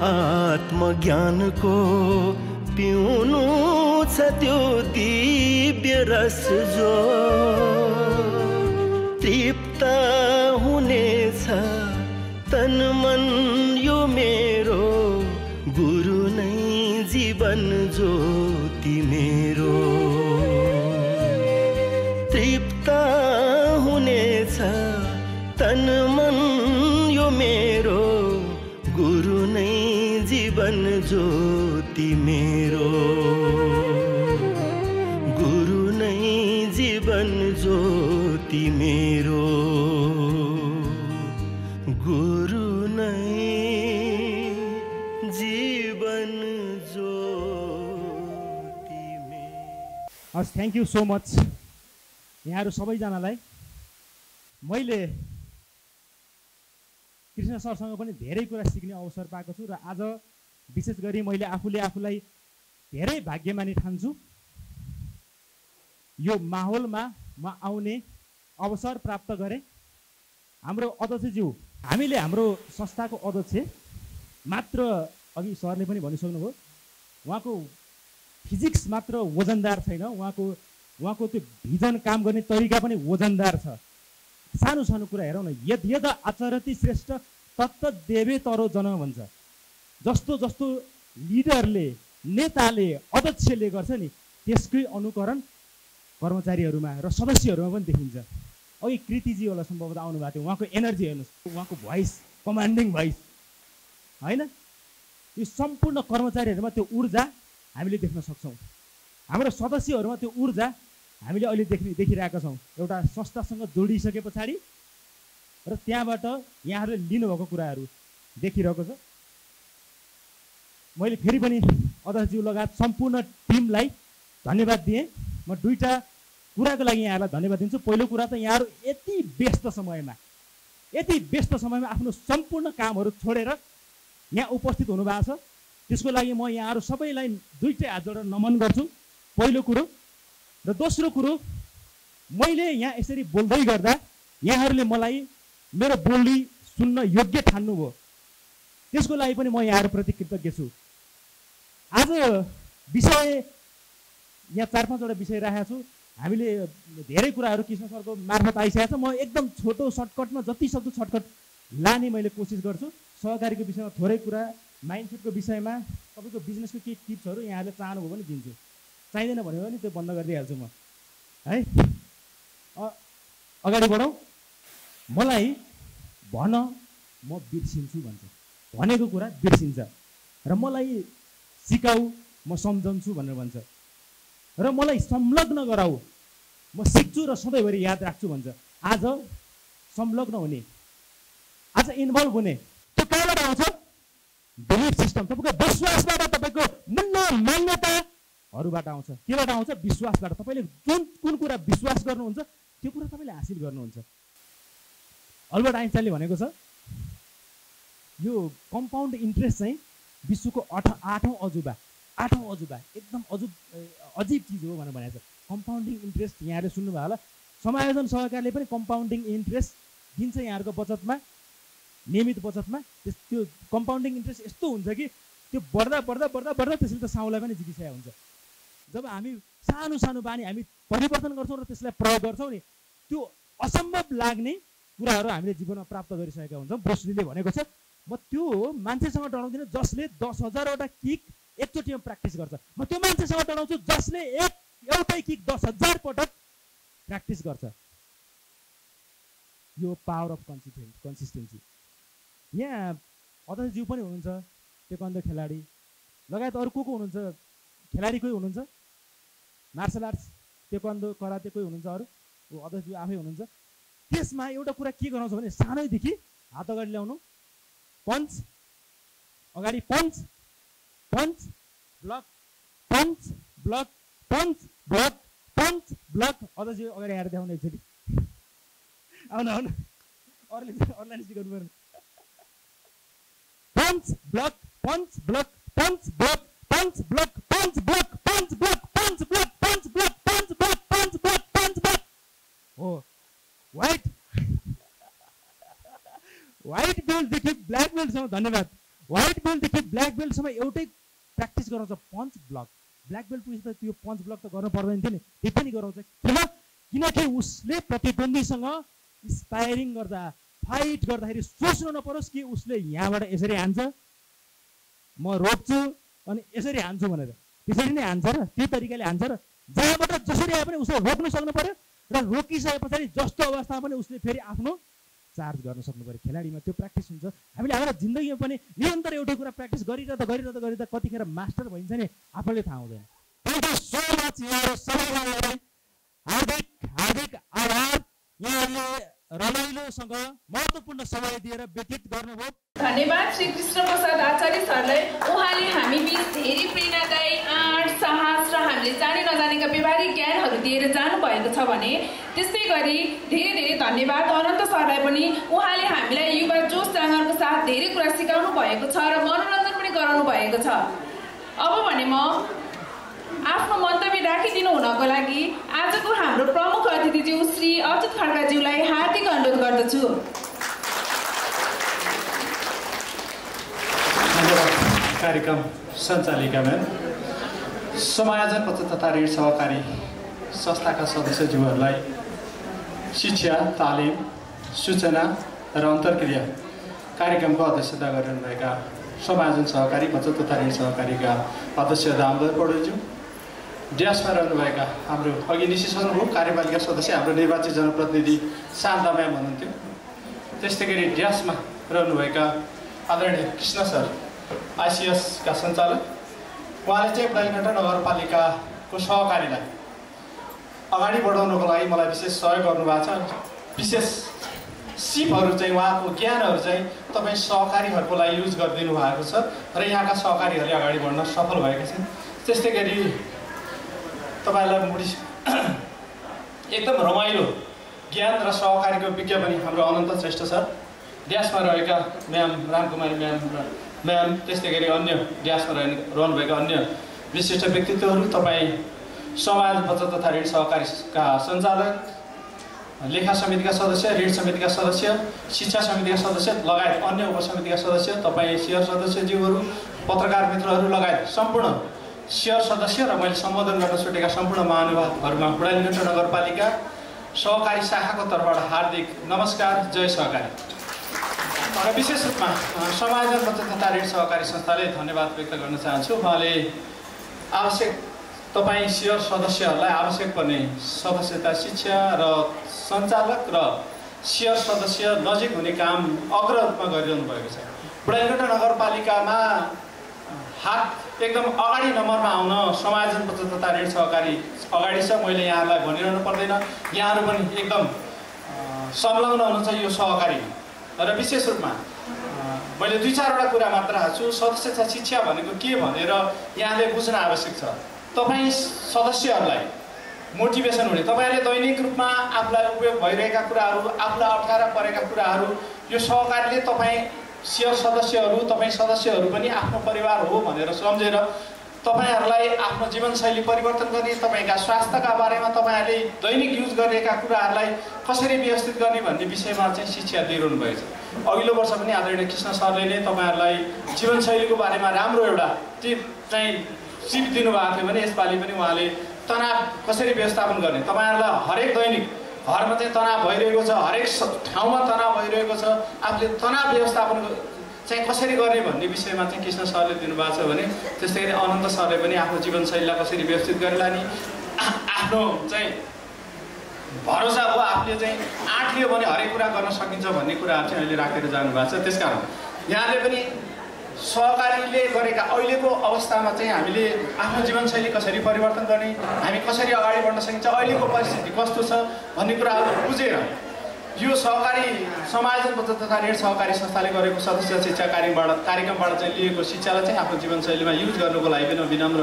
आत्मज्ञानको, पिउनु छ त्यो दिव्य रस जो तृप्त हुनेछ तन मन यो मेरो। गुरु नै जीवन ज्योति मेरो, तृप्त हुनेछ तन मन यो मेरो। गुरु नै जीवन ज्योति मेरो, गुरु नै जीवन ज्योति मेरो। गुरु नै जीवन ज्योति मेरो। हस्, थ्याङ्क यू सो मच यहाँहरू सबैजनालाई। मैले कृष्ण सरसँग पनि धेरै कुरा सिक्ने अवसर पाएको छु र आज विशेष गरी मैले आफूलाई धेरै भाग्यमानी ठान्छु। यो माहौलमा म आउने अवसर प्राप्त गरेँ। हाम्रो अध्यक्षज्यू, हामीले हाम्रो संस्थाको अध्यक्ष मात्र अघि सरले पनि भनिसक्नुभयो, उहाँको फिजिक्स मात्र वजनदार छैन, उहाँको त्यो भिजन काम गर्ने तरिका पनि वजनदार छ। सानो सानो कुरा हेरौँ न, यद यद आचरति श्रेष्ठ तत्त देवे तरो जन भन्छ। जस्तो जस्तो लिडरले, नेताले, अध्यक्षले गर्छ नि, त्यसकै अनुकरण कर्मचारीहरूमा र सदस्यहरूमा पनि देखिन्छ। अघि कृतिजी होला सम्भवतः आउनु भएको थियो, उहाँको एनर्जी हेर्नुहोस्, उहाँको भोइस, कमान्डिङ भोइस होइन, यो सम्पूर्ण कर्मचारीहरूमा त्यो ऊर्जा हामीले देख्न सक्छौँ। हाम्रो सदस्यहरूमा त्यो ऊर्जा हामीले अहिले देखिरहेका छौँ। एउटा संस्थासँग जोडिसके पछाडि र त्यहाँबाट यहाँहरूले लिनुभएको कुराहरू देखिरहेको छ। मैले फेरि पनि अध्यक्षज्यू लगायत सम्पूर्ण टिमलाई धन्यवाद दिएँ। म दुईवटा कुराको लागि यहाँहरूलाई धन्यवाद दिन्छु। पहिलो कुरा त यहाँहरू यति व्यस्त समयमा आफ्नो सम्पूर्ण कामहरू छोडेर यहाँ उपस्थित हुनुभएको छ, त्यसको लागि म यहाँहरू सबैलाई दुईटै हात जोडेर नमन गर्छु, पहिलो कुरो। र दोस्रो कुरो, मैले यहाँ यसरी बोल्दै गर्दा यहाँहरूले मलाई मेरो बोली सुन्न योग्य ठान्नुभयो, त्यसको लागि पनि म यहाँहरूप्रति कृतज्ञ छु। आज विषय यहाँ 4-5वटा विषय राखेको छु। हामीले धेरै कुराहरू कृष्ण सरको मार्फत आइसकेको छ। म एकदम छोटो सर्टकटमा जति सक्दो सर्टकट लाने मैले कोसिस गर्छु। सहकारीको विषयमा थोरै कुरा, माइन्डसेटको विषयमा तपाईँको बिजनेसको केही टिप्सहरू यहाँहरूले चाहनुभयो भने दिन्छु, चाहिँदैन भन्यो भने त्यो बन्द गरिदिइहाल्छु म है। अगाडि बढौँ। मलाई भन म बिर्सिन्छु भन्छ, भनेको कुरा बिर्सिन्छ, र मलाई सिकाऊ म सम्झन्छु भनेर भन्छ, र मलाई संलग्न गराऊ म सिक्छु र सधैँभरि याद राख्छु भन्छ। आज संलग्न हुने, आज इन्भल्भ हुने, त्यो कहाँबाट आउँछ? बिलिफ सिस्टम, तपाईँको विश्वासबाट, तपाईँको मूल्य मान्यताहरूबाट आउँछ। केबाट आउँछ? विश्वासबाट। तपाईँले कुन कुरा विश्वास गर्नुहुन्छ त्यो कुरा तपाईँले हासिल गर्नुहुन्छ। अल्बर्ट आइन्स्टाइनले भनेको छ यो कम्पाउन्ड इन्ट्रेस्ट चाहिँ विश्वको आठौँ अजुबा एकदम अजीब चिज हो भनेर भनेको छ। कम्पाउन्डिङ इन्ट्रेस्ट यहाँले सुन्नुभयो होला। समायोजन सहकारले पनि कम्पाउन्डिङ इन्ट्रेस्ट दिन्छ यहाँहरूको बचतमा, नियमित बचतमा। त्यो कम्पाउन्डिङ इन्ट्रेस्ट यस्तो हुन्छ कि त्यो बढ्दा त्यसले त साउलाई पनि जितिसकेको हुन्छ। जब हामी सानो सानो बानी हामी परिवर्तन गर्छौँ र त्यसलाई प्रयोग गर्छौँ नि, त्यो असम्भव लाग्ने कुराहरू हामीले जीवनमा प्राप्त गरिसकेका हुन्छौँ। ब्रुसलीले भनेको छ, म त्यो मान्छेसँग डराउँदिनँ जसले 10,000वटा किक एकचोटिमा प्र्याक्टिस गर्छ, म त्यो मान्छेसँग डराउँछु जसले एउटै किक 10,000 पटक प्र्याक्टिस गर्छ। यो पावर अफ कन्सिस्टेन्सी। यहाँ अध्यक्षज्यू पनि हुनुहुन्छ, टेक्वान्डो खेलाडी लगायत अरू को हुनुहुन्छ? खेलाडी कोही हुनुहुन्छ, मार्सल आर्ट्स, टेक्वान्डो, कराते कोही हुनुहुन्छ, अरू अध्यक्षज्यू आफै हुनुहुन्छ। त्यसमा एउटा कुरा के गराउँछ भने सानैदेखि हात अगाडि ल्याउनु, पन्च अगाडि, punch block, punch block, punch block, punch block. अध्यक्षज्यू अगाडि आएर देखाउनु एकचोटि। आउनु अरूलाई सिकाउनु पर्ने। Punch block, punch block, punch block, punch block, punch block, punch block, punch block, punch block, punch block, punch block, punch block. हो व्हाइट बेल्टदेखि ब्ल्याक बेल्टसम्म, धन्यवाद। व्हाइट बेल्टदेखि ब्ल्याक बेल्टसम्म एउटै प्र्याक्टिस गराउँछ, पन्च ब्लक। ब्ल्याक बेल्ट पुगेपछि त त्यो punch block त गर्नु पर्दैन थियो नि, त्यो पनि गराउँछ। किनकि उसले प्रतिद्वन्दीसँग स्पायरिङ गर्दा, फाइट गर्दाखेरि सोच्नु नपरोस् कि उसले यहाँबाट यसरी हान्छ, म रोक्छु अनि यसरी हान्छु भनेर। त्यसरी नै हान्छ र त्यही तरिकाले हान्छ र जहाँबाट जसरी आए पनि उसले रोक्नु सक्नु पर्यो र रोकिसके पछाडि जस्तो अवस्थामा पनि उसले फेरि आफ्नो चार्ज गर्न सक्नु पर्यो। खेलाडीमा त्यो प्र्याक्टिस हुन्छ। हामीले हाम्रो जिन्दगीमा पनि निरन्तर एउटै कुरा प्र्याक्टिस गरिरहँदा कतिखेर मास्टर भइन्छ नि, आफूले थाहा हुँदैन। थ्याङ्क यू सो मच यहाँहरू सबैजनालाई हार्दिक आभार। यहाँहरूले रमाइलोसँग महत्त्वपूर्ण समय दिएर व्यतीत गर्नुभयो। धन्यवाद श्री कृष्ण प्रसाद आचार्य सरलाई। उहाँले हामी बीच धेरै प्रेरणादायी आँट, साहस र हामीले जाने नजानेका व्यवहारिक ज्ञानहरू दिएर जानुभएको छ भने त्यस्तै गरी धेरै धेरै धन्यवाद अनन्त सरलाई पनि। उहाँले हामीलाई युवा जोस जाँगरको साथ धेरै कुरा सिकाउनु भएको छ र मनोरञ्जन पनि गराउनु भएको छ। अब भने म आफ्नो मन्तव्य राखिदिनु हुनको लागि आजको हाम्रो प्रमुख अतिथिज्यू श्री अच्युत खड्काज्यूलाई हार्दिक अनुरोध गर्दछु। कार्यक्रम सञ्चालिका म्याम, समायोजन तथा ऋण सहकारी संस्थाका सदस्यज्यूहरूलाई शिक्षा, तालिम, सूचना र अन्तर्क्रिया कार्यक्रमको अध्यक्षता गरिरहनुभएका समायोजन सहकारी बचत तथा ऋण सहकारीका अध्यक्ष दामोदर पौडेलज्यू, ड्यासमा रहनुभएका हाम्रो अघि निशिसक्नुभयो कार्यपालिका सदस्य हाम्रो निर्वाचित जनप्रतिनिधि शान्ता म्याम हुनुहुन्थ्यो। त्यस्तै गरी ड्यासमा रहनुभएका आदरणीय कृष्ण सर आइसिएसका सञ्चालक, उहाँले चाहिँ बुढालीघाट नगरपालिकाको सहकारीलाई अगाडि बढाउनको लागि मलाई विशेष सहयोग गर्नुभएको छ। विशेष सिपहरू चाहिँ उहाँको ज्ञानहरू चाहिँ तपाईँ सहकारीहरूको लागि युज गरिदिनु भएको छ र यहाँका सहकारीहरूले अगाडि बढ्न सफल भएका छन्। त्यस्तै गरी तपाईँलाई मुडी एकदम रमाइलो ज्ञान र सहकारीको विज्ञापनी हाम्रो अनन्त श्रेष्ठ सर, ड्यासमा रहेका म्याम रामकुमारी म्याम, त्यस्तै गरी अन्य ड्यासमा रहनुभएका अन्य विशिष्ट व्यक्तित्वहरू, तपाईँ समाज बचत तथा ऋण सहकारीका सञ्चालक, लेखा समितिका सदस्य, ऋण समितिका सदस्य, शिक्षा समितिका सदस्य लगायत अन्य उपसमितिका सदस्य, तपाईँ सेयर सदस्यज्यूहरू, पत्रकार मित्रहरू लगायत सम्पूर्ण सेयर सदस्य र मैले सम्बोधन गर्न छुटेका सम्पूर्ण महानुभावहरूमा बुढालीघाट नगरपालिका सहकारी शाखाको तर्फबाट हार्दिक नमस्कार, जय सहकारी। र विशेष रूपमा समायोजन बचत तथा ऋण सहकारी संस्थाले धन्यवाद व्यक्त गर्न चाहन्छु। उहाँले आवश्यक तपाईँ सेयर सदस्यहरूलाई आवश्यक पर्ने सदस्यता शिक्षा र सञ्चालक र सेयर सदस्य नजिक हुने काम अग्ररूपमा गरिरहनु भएको छ। बुढालीघाट नगरपालिकामा हात एकदम अगाडि नम्बरमा आउन समायोजन बचत तथा ऋण सहकारी अगाडि छ। मैले यहाँहरूलाई भनिरहनु पर्दैन, यहाँहरू पनि एकदम संलग्न हुनुहुन्छ यो सहकारी। र विशेष रूपमा मैले 2-4वटा कुरा मात्र हाल्छु। सदस्यता शिक्षा भनेको के भनेर यहाँले बुझ्न आवश्यक छ। तपाईँ सदस्यहरूलाई मोटिभेसन हुने, तपाईँहरूले दैनिक रूपमा आफूलाई उपयोग भइरहेका कुराहरू, आफूलाई अप्ठ्यारा परेका कुराहरू यो सहकारीले तपाईँ सेयर सदस्यहरू, तपाईँ सदस्यहरू पनि आफ्नो परिवार हो भनेर सम्झेर तपाईँहरूलाई आफ्नो जीवनशैली परिवर्तन गर्ने, तपाईँका स्वास्थ्यका बारेमा तपाईँहरूले दैनिक युज गरिरहेका कुराहरूलाई कसरी व्यवस्थित गर्ने भन्ने विषयमा चाहिँ शिक्षा दिइरहनु भएको छ। अघिल्लो वर्ष पनि आदरणीय कृष्ण सरले नै तपाईँहरूलाई जीवनशैलीको बारेमा राम्रो एउटा टिप चाहिँ सिप दिनुभएको थियो भने यसपालि पनि उहाँले तनाव कसरी व्यवस्थापन गर्ने, तपाईँहरूलाई हरेक दैनिक घरमा चाहिँ तनाव भइरहेको छ, हरेक ठाउँमा तनाव भइरहेको छ, आफूले तनाव व्यवस्थापन चाहिँ कसरी गर्ने भन्ने विषयमा चाहिँ कृष्ण सरले दिनुभएको छ भने त्यस्तै गरी अनन्त सरले पनि आफ्नो जीवनशैलीलाई कसरी व्यवस्थित गरेर लाने, आफ्नो चाहिँ भरोसा हो आफूले चाहिँ आँट लियो भने हरेक कुरा गर्न सकिन्छ भन्ने कुराहरू चाहिँ अहिले राखेर जानुभएको छ। त्यसकारण यहाँले पनि सहकारीले गरेका अहिलेको अवस्थामा चाहिँ हामीले आफ्नो जीवनशैली कसरी परिवर्तन गर्ने, हामी कसरी अगाडि बढ्न सकिन्छ, अहिलेको परिस्थिति कस्तो छ भन्ने कुराहरू बुझेर यो सहकारी समायोजन बचत तथा ऋण सहकारी संस्थाले गरेको सदस्य शिक्षा कार्यक्रमबाट चाहिँ लिएको शिक्षालाई चाहिँ आफ्नो जीवनशैलीमा युज गर्नुको लागि पनि विनम्र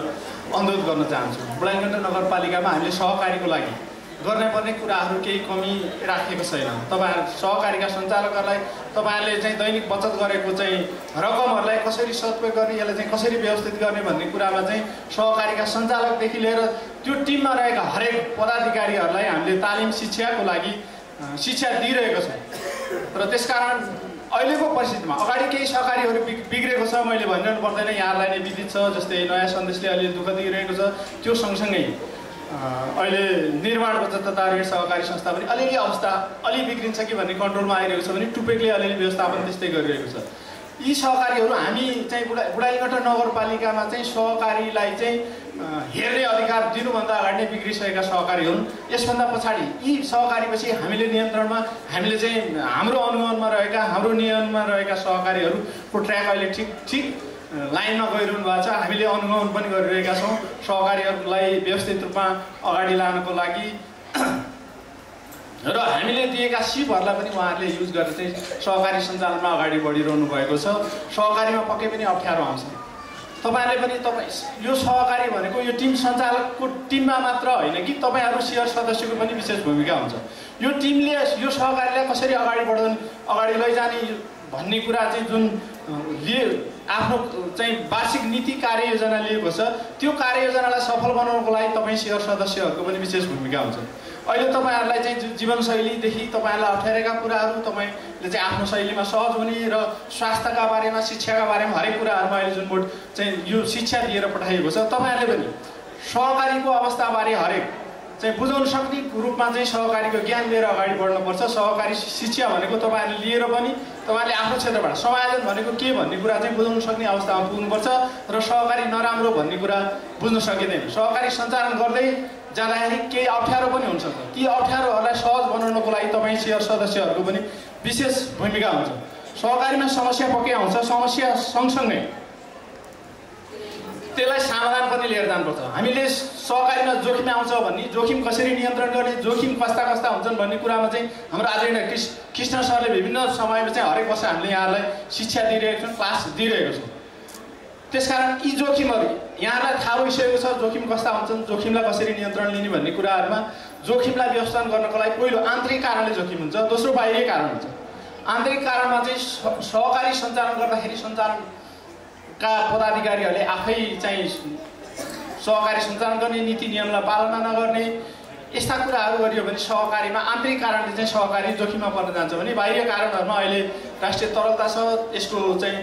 अनुरोध गर्न चाहन्छु। बुढालीघाट नगरपालिकामा हामीले सहकारीको लागि गर्नुपर्ने कुराहरू केही कमी राखेको छैन। तपाईँहरू सहकारीका सञ्चालकहरूलाई तपाईँहरूले चाहिँ दैनिक बचत गरेको चाहिँ रकमहरूलाई कसरी सदुपयोग गर्ने, यसलाई चाहिँ कसरी व्यवस्थित गर्ने भन्ने कुरामा चाहिँ सहकारीका सञ्चालकदेखि लिएर त्यो टिममा रहेका हरेक पदाधिकारीहरूलाई हामीले तालिम शिक्षाको लागि शिक्षा दिइरहेको छ। र त्यसकारण अहिलेको परिस्थितिमा अगाडि केही सहकारीहरू बिग्रेको छ, मैले भनिरहनु पर्दैन, यहाँहरूलाई नै विदित छ। जस्तै नयाँ सन्देशले अलि दुःख दिइरहेको छ, त्यो सँगसँगै अहिले निर्माण बचत तथा ऋण सहकारी संस्था पनि अलिअलि अवस्था अलि बिग्रिन्छ कि भन्ने कन्ट्रोलमा आइरहेको छ भने टुपेकले अलिअलि व्यवस्थापन त्यस्तै गरिरहेको छ। यी सहकारीहरू हामी चाहिँ बुढालीघाट नगरपालिकामा चाहिँ सहकारीलाई चाहिँ हेर्ने अधिकार दिनुभन्दा अगाडि नै बिग्रिसकेका सहकारी हुन्। यसभन्दा पछाडि यी सहकारीपछि हामीले नियन्त्रणमा हामीले चाहिँ हाम्रो अनुगमनमा रहेका, हाम्रो नियमनमा रहेका सहकारीहरूको ट्र्याक अहिले ठिक लाइनमा गइरहनु भएको छ। हामीले अनुगमन पनि गरिरहेका छौँ। सहकारीहरूलाई व्यवस्थित रूपमा अगाडि लानको लागि र हामीले दिएका सिपहरूलाई पनि उहाँहरूले युज गरेर चाहिँ सहकारी सञ्चालनमा अगाडि बढिरहनु भएको छ। सहकारीमा पक्कै पनि अप्ठ्यारो आउँछ। तपाईँले पनि यो सहकारी भनेको यो टिम सञ्चालकको टिममा मात्र होइन कि तपाईँहरू सेयर सदस्यको पनि विशेष भूमिका हुन्छ। यो टिमले यो सहकारीलाई कसरी अगाडि लैजाने भन्ने कुरा चाहिँ जुन आफ्नो चाहिँ वार्षिक नीति कार्ययोजना लिएको छ त्यो कार्ययोजनालाई सफल बनाउनको लागि तपाईँ सेयर सदस्यहरूको पनि विशेष भूमिका हुन्छ। अहिले तपाईँहरूलाई चाहिँ जीवनशैलीदेखि तपाईँहरूलाई अप्ठ्यारेका कुराहरू तपाईँले चाहिँ आफ्नो शैलीमा सहज हुने र स्वास्थ्यका बारेमा शिक्षाका बारेमा हरेक कुराहरूमा अहिले जुन बोर्ड चाहिँ यो शिक्षा दिएर पठाइएको छ तपाईँहरूले पनि सहकारीको अवस्थाबारे हरेक चाहिँ बुझाउन सक्ने रूपमा चाहिँ सहकारीको ज्ञान लिएर अगाडि बढ्नुपर्छ। सहकारी शिक्षा भनेको तपाईँहरूले लिएर पनि तपाईँले आफ्नो क्षेत्रबाट समायोजन भनेको के भन्ने कुरा चाहिँ बुझाउन सक्ने अवस्थामा पुग्नुपर्छ र सहकारी नराम्रो भन्ने कुरा बुझ्न सकिँदैन। सहकारी सञ्चालन गर्दै जाँदाखेरि केही अप्ठ्यारो पनि हुनसक्छ। ती अप्ठ्यारोहरूलाई सहज बनाउनको लागि तपाईँ सेयर सदस्यहरूको पनि विशेष भूमिका हुन्छ। सहकारीमा समस्या पक्कै आउँछ। समस्या सँगसँगै त्यसलाई समाधान पनि लिएर जानुपर्छ। हामीले सहकारीमा जोखिम आउँछ भन्ने जोखिम कसरी नियन्त्रण गर्ने जोखिम कस्ता कस्ता हुन्छन् भन्ने कुरामा चाहिँ हाम्रो आदरणीय कृष्ण सरले विभिन्न समयमा चाहिँ हरेक वर्ष हामीले यहाँहरूलाई शिक्षा दिइरहेको छौँ, क्लास दिइरहेको छौँ। त्यसकारण यी जोखिमहरू यहाँलाई थाहा भइसकेको छ जोखिम कस्ता हुन्छन्, जोखिमलाई कसरी नियन्त्रण लिने भन्ने कुराहरूमा जोखिमलाई व्यवस्थापन गर्नको लागि पहिलो आन्तरिक कारणले जोखिम हुन्छ, दोस्रो बाहिरी कारण हुन्छ। आन्तरिक कारणमा चाहिँ सहकारी सञ्चालन गर्दाखेरि सञ्चालनका पदाधिकारीहरूले आफै चाहिँ सहकारी सञ्चालन गर्ने नीति नियमलाई पालना नगर्ने यस्ता कुराहरू गरियो भने सहकारीमा आन्तरिक कारणले चाहिँ सहकारी जोखिममा पर्न जान्छ भने बाहिरी कारणहरूमा अहिले राष्ट्रिय तरलता छ, यसको चाहिँ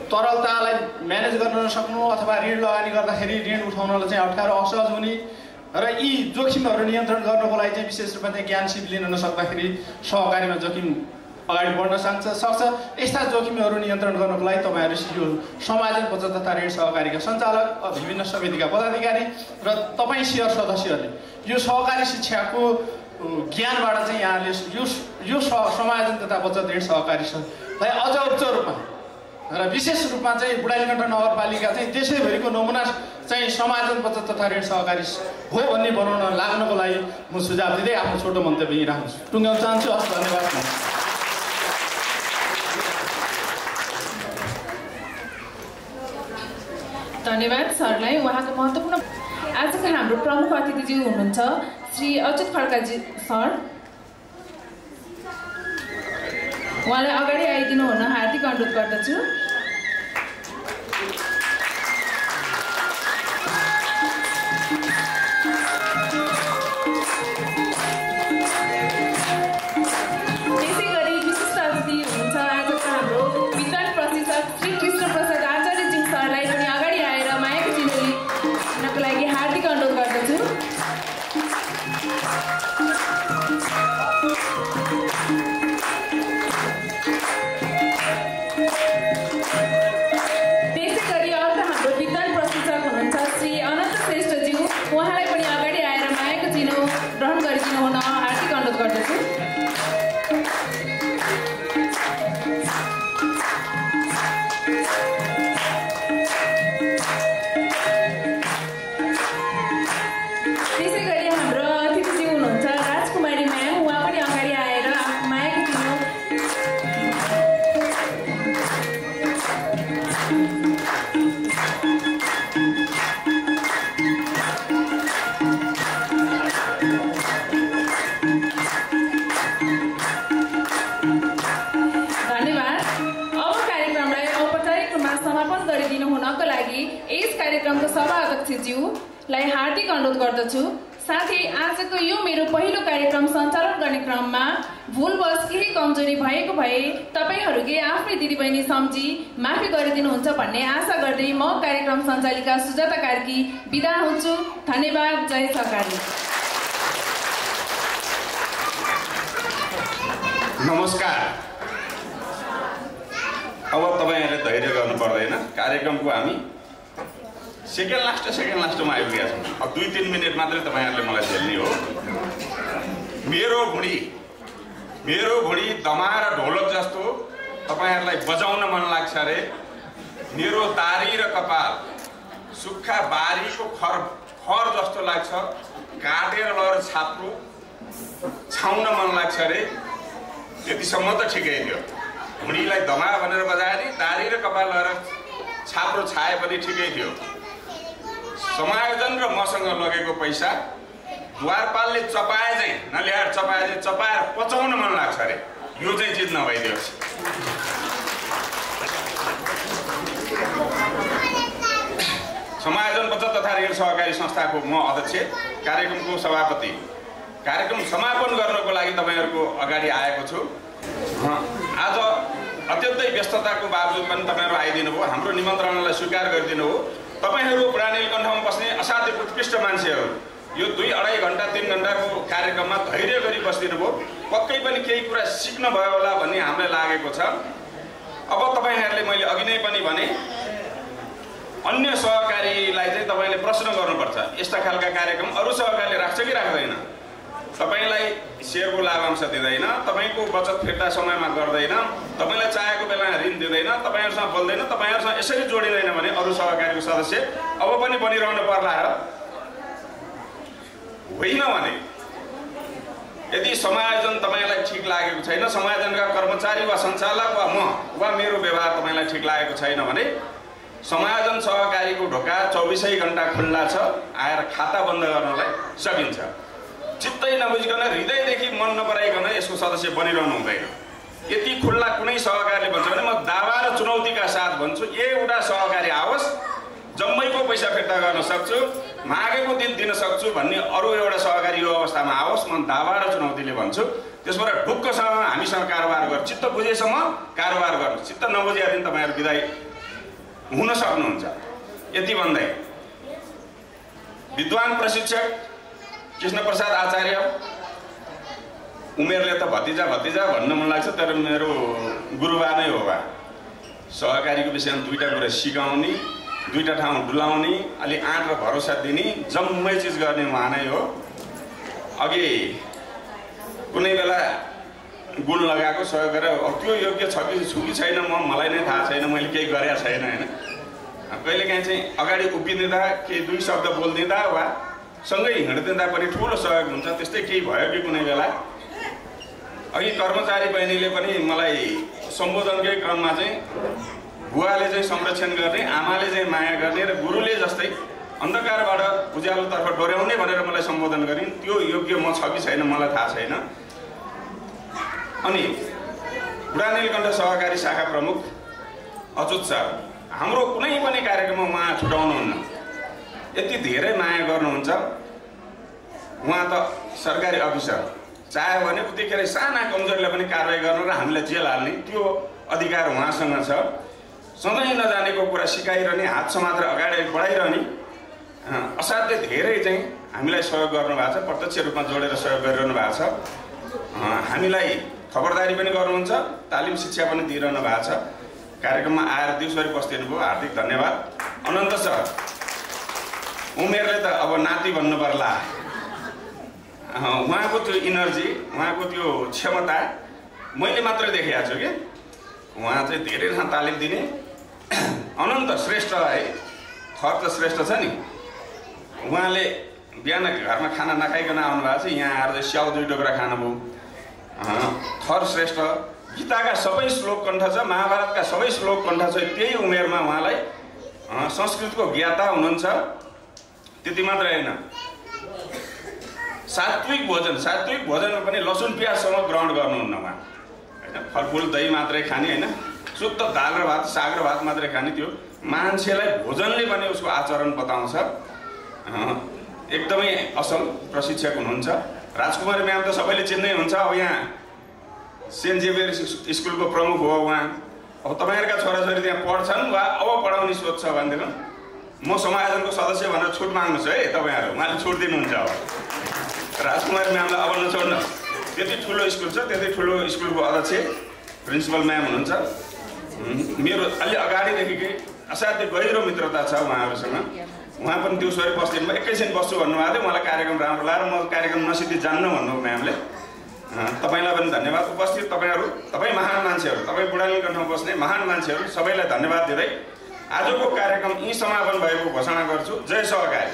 तरलतालाई म्यानेज गर्न नसक्नु अथवा ऋण लगानी गर्दाखेरि ऋण उठाउनलाई चाहिँ अप्ठ्यारो असहज हुने र यी जोखिमहरू नियन्त्रण गर्नको लागि चाहिँ विशेष रूपमा चाहिँ ज्ञान सिप लिन नसक्दाखेरि सहकारीमा जोखिम अगाडि बढ्न सक्छ। यस्ता जोखिमहरू नियन्त्रण गर्नको लागि तपाईँहरू यो समायोजन बचत तथा ऋण सहकारीका सञ्चालक विभिन्न समितिका पदाधिकारी र तपाईँ सेयर सदस्यहरूले यो सहकारी शिक्षाको ज्ञानबाट चाहिँ यहाँले यो समायोजन तथा बचत ऋण सहकारीलाई अझ उच्च रूपमा र विशेष रूपमा चाहिँ बुढालीकण्ठ नगरपालिका चाहिँ देशैभरिको नमुना चाहिँ समायोजन बचत तथा ऋण सहकारी हो भन्ने बनाउन लाग्नको लागि म सुझाव दिँदै आफ्नो छोटो मन्तव्य यहीँ राख्छु, टुङ्ग्याउन चाहन्छु। हस्, धन्यवाद। धन्यवाद सरलाई। उहाँको महत्त्वपूर्ण आजको हाम्रो प्रमुख अतिथिज्यू हुनुहुन्छ श्री अच्युत खड्काजी सर। उहाँलाई अगाडि आइदिनु हुन हार्दिक अनुरोध गर्दछु। त्यसै गरी विशिष्ट अतिथि हुनुहुन्छ आजको हाम्रो विद्वान प्रशिक्षक श्री कृष्ण प्रसाद आचार्यजी सरलाई पनि अगाडि आएर मायाको चिनो लिनको लागि हार्दिक अनुरोध गर्दछु। त्यसै गरी अर्को हाम्रो विद्वान प्रशिक्षक हुनुहुन्छ श्री अनन्त श्रेष्ठज्यू, उहाँलाई पनि अगाडि आएर मायाको चिनो ग्रहण गरिदिनु हुन हार्दिक अनुरोध गर्दछु। त्यसै गरी हाम्रो अतिथिज्यू हुनुहुन्छ राजकुमारी म्याम, उहाँ पनि अगाडि आएर मायाको चिनो धन्यवाद। अब कार्यक्रमलाई औपचारिक रूपमा समापन गरिदिनु हुनको लागि यस कार्यक्रमको सभा अध्यक्षज्यूलाई हार्दिक अनुरोध गर्दछु। साथै आजको यो मेरो पहिलो कार्यक्रम सञ्चालन गर्ने क्रममा भुलवश केही कमजोरी भएको भए तपाईँहरूले आफ्नै दिदीबहिनी सम्झी माफी गरिदिनुहुन्छ भन्ने आशा गर्दै म कार्यक्रम सञ्चालिका सुजाता कार्की बिदा हुन्छु। धन्यवाद। जय सहकारी। नमस्कार। अब तपाईँहरूले धैर्य गर्नु पर्दैन। कार्यक्रमको हामी सेकेन्ड लास्टमा आइपुगेका छौँ। अब 2-3 मिनट मात्रै तपाईँहरूले मलाई झेल्ने हो। मेरो भुँडी दमा र ढोलक जस्तो तपाईँहरूलाई बजाउन मन लाग्छ अरे। मेरो दारी र कपाल सुक्खा बारीको खर जस्तो लाग्छ। काटेर लगेर छाप्नु छाउन मन लाग्छ अरे त्यतिसम्म त ठिकै थियो। भुँडीलाई धमा भनेर बजाए नि दारी र कपाल लगाएर छाप्रो छाए पनि ठिकै थियो। समायोजन र मसँग लगेको पैसा द्वारपालले चपाए चाहिँ नल्याएर चपाए चाहिँ चपाएर पचाउन मन लाग्छ अरे यो चाहिँ चिज नभइदियोस्। समायोजन बचत तथा ऋण सहकारी संस्थाको म अध्यक्ष, कार्यक्रमको सभापति, कार्यक्रम समापन गर्नको लागि तपाईँहरूको अगाडि आएको छु। आज अत्यन्तै व्यस्तताको बावजुद पनि तपाईँहरू आइदिनु भयो, हाम्रो निमन्त्रणालाई स्वीकार गरिदिनु हो। तपाईँहरू बुढानीलकण्ठमा बस्ने असाध्यै उत्कृष्ट मान्छेहरू यो 2-2.5 घन्टा 3 घन्टाको कार्यक्रममा धैर्य गरी बस्दिनु भयो। पक्कै पनि केही कुरा सिक्न भयो होला भन्ने हामीलाई लागेको छ। अब तपाईँहरूले मैले अघि नै पनि भने अन्य सहकारीलाई चाहिँ तपाईँले प्रश्न गर्नुपर्छ, यस्ता खालका कार्यक्रम अरू सहकारीले राख्छ कि राख्दैन? तपाईँलाई सेयरको लाभांश दिँदैन, तपाईँको बचत फिर्ता समयमा गर्दैन, तपाईँलाई चाहेको बेलामा ऋण दिँदैन, तपाईँहरूसँग बोल्दैन, तपाईँहरूसँग यसरी जोडिँदैन भने अरू सहकारीको सदस्य अब पनि बनिरहनु पर्ला र होइन भने यदि समायोजन तपाईँलाई ठिक लागेको छैन, समायोजनका कर्मचारी वा सञ्चालक वा म वा मेरो व्यवहार तपाईँलाई ठिक लागेको छैन भने समायोजन सहकारीको ढोका 24 घन्टा खुल्ला छ, आएर खाता बन्द गर्नलाई सकिन्छ। चित्तै नबुझिकन हृदयदेखि मन नपराइकन यसको सदस्य बनिरहनु हुँदैन। यति खुल्ला कुनै सहकारीले भन्छ भने म दावा र चुनौतीका साथ भन्छु, एउटा सहकारी आओस्, जम्मैको पैसा फिर्ता गर्न सक्छु, मागेको दिन दिन सक्छु भन्ने अरू एउटा सहकारी यो अवस्थामा आओस्, म दावा र चुनौतीले भन्छु। त्यसबाट ढुक्कसँग हामीसँग कारोबार गर्नु, चित्त बुझेसम्म कारोबार गर्नु, चित्त नबुझेका दिन तपाईँहरू बिदाई हुन सक्नुहुन्छ। यति भन्दै विद्वान प्रशिक्षक कृष्णप्रसाद आचार्य, उमेरले त भतिजा भतिजा भन्न मन लाग्छ, तर मेरो गुरुबा नै हो बा। सहकारीको विषयमा 2टा कुरा सिकाउने, 2टा ठाउँ डुलाउने, अलि आँट र भरोसा दिने, जम्मै चिज गर्ने उहाँ नै हो। अघि कुनै बेला गुण लगाएको सहयोग गरेर त्यो योग्य छ कि छु कि छैन मलाई नै थाहा छैन, मैले केही गरेको छैन होइन। कहिलेकाहीँ चाहिँ अगाडि उभिदिँदा केही 2 शब्द बोलिदिँदा वा सँगै हिँडिदिँदा पनि ठुलो सहयोग हुन्छ। त्यस्तै केही भयो कि कुनै बेला अघि कर्मचारी बहिनीले पनि मलाई सम्बोधनकै क्रममा चाहिँ बुवाले चाहिँ संरक्षण गर्ने, आमाले चाहिँ माया गर्ने र गुरुले जस्तै अन्धकारबाट उज्यालोतर्फ डोर्याउने भनेर मलाई सम्बोधन गरिन्। त्यो योग्य म छ कि छैन मलाई थाहा छैन। अनि बुढानीलकण्ठ सहकारी शाखा प्रमुख अच्युत सर, हाम्रो कुनै पनि कार्यक्रममा उहाँ छुटाउनुहुन्न, यति धेरै माया गर्नुहुन्छ। उहाँ त सरकारी अफिसर, चाह्यो भने उतिखेर साना कमजोरीलाई पनि कारवाही गर्न र हामीलाई जेल हाल्ने त्यो अधिकार उहाँसँग छ। सधैँ नजानेको कुरा सिकाइरहने, हात समातेर अगाडि बढाइरहने, असाध्यै धेरै चाहिँ हामीलाई सहयोग गर्नुभएको छ, प्रत्यक्ष रूपमा जोडेर सहयोग गरिरहनु भएको छ। हामीलाई खबरदारी पनि गर्नुहुन्छ, तालिम शिक्षा पनि दिइरहनु भएको छ। कार्यक्रममा आएर दिउँसरी बस्दिनु भयो, हार्दिक धन्यवाद। अनन्त सर, उमेरले त अब नाति भन्नु पर्ला, उहाँको त्यो इनर्जी, उहाँको त्यो क्षमता मैले मात्रै देखेको छु कि उहाँ चाहिँ धेरै ठाउँ तालिम दिने। अनन्त श्रेष्ठ है, थर त श्रेष्ठ छ नि, उहाँले बिहान घरमा खाना नखाइकन आउनुभएको छ, यहाँ आएर चाहिँ स्याउ 2 टुक्रा खानुभयो। थर श्रेष्ठ, गीताका सबै श्लोक कण्ठ छ, महाभारतका सबै श्लोक कण्ठ छ। त्यही उमेरमा उहाँलाई संस्कृतको ज्ञाता हुनुहुन्छ। त्यति मात्रै होइन, सात्विक भोजनमा पनि लसुन प्याजसँग ग्रहण गर्नुहुन्न उहाँ होइन। फलफुल दही मात्रै खाने होइन, शुद्ध दाल र भात साग र भात मात्रै खाने। त्यो मान्छेलाई भोजनले पनि उसको आचरण बताउँछ। एकदमै असल प्रशिक्षक हुनुहुन्छ। राजकुमारी म्याम त सबैले चिन्नै हुन्छ, अब यहाँ सेन्ट जेभियर स्कुलको प्रमुख हो उहाँ। अब तपाईँहरूका छोराछोरी त्यहाँ पढ्छन् वा अब पढाउने सोच छ भनेदेखि म समायोजनको सदस्य भनेर छुट माग्नुहोस् है तपाईँहरू, उहाँले छुट दिनुहुन्छ। अब राजकुमारी म्यामलाई अब नछोड्नु, त्यति ठुलो स्कुल छ, त्यति ठुलो स्कुलको अध्यक्ष प्रिन्सिपल म्याम हुनुहुन्छ। मेरो अलि अगाडिदेखिकै असाध्यै गहिरो मित्रता छ उहाँहरूसँग। उहाँ पनि दिउँसरी बस्दिनु भयो, एकैछिन बस्छु भन्नुभएको थियो, मलाई कार्यक्रम राम्रो लाग्यो, म कार्यक्रम नसिद्धि जान्न भन्नु म्यामले। तपाईँलाई पनि धन्यवाद। उपस्थित तपाईँहरू, तपाईँ महान मान्छेहरू, तपाईँ बुढानीलकण्ठमा बस्ने महान मान्छेहरू, सबैलाई धन्यवाद दिँदै आजको कार्यक्रम यहीँ समापन भएको घोषणा गर्छु। जय सहकारी।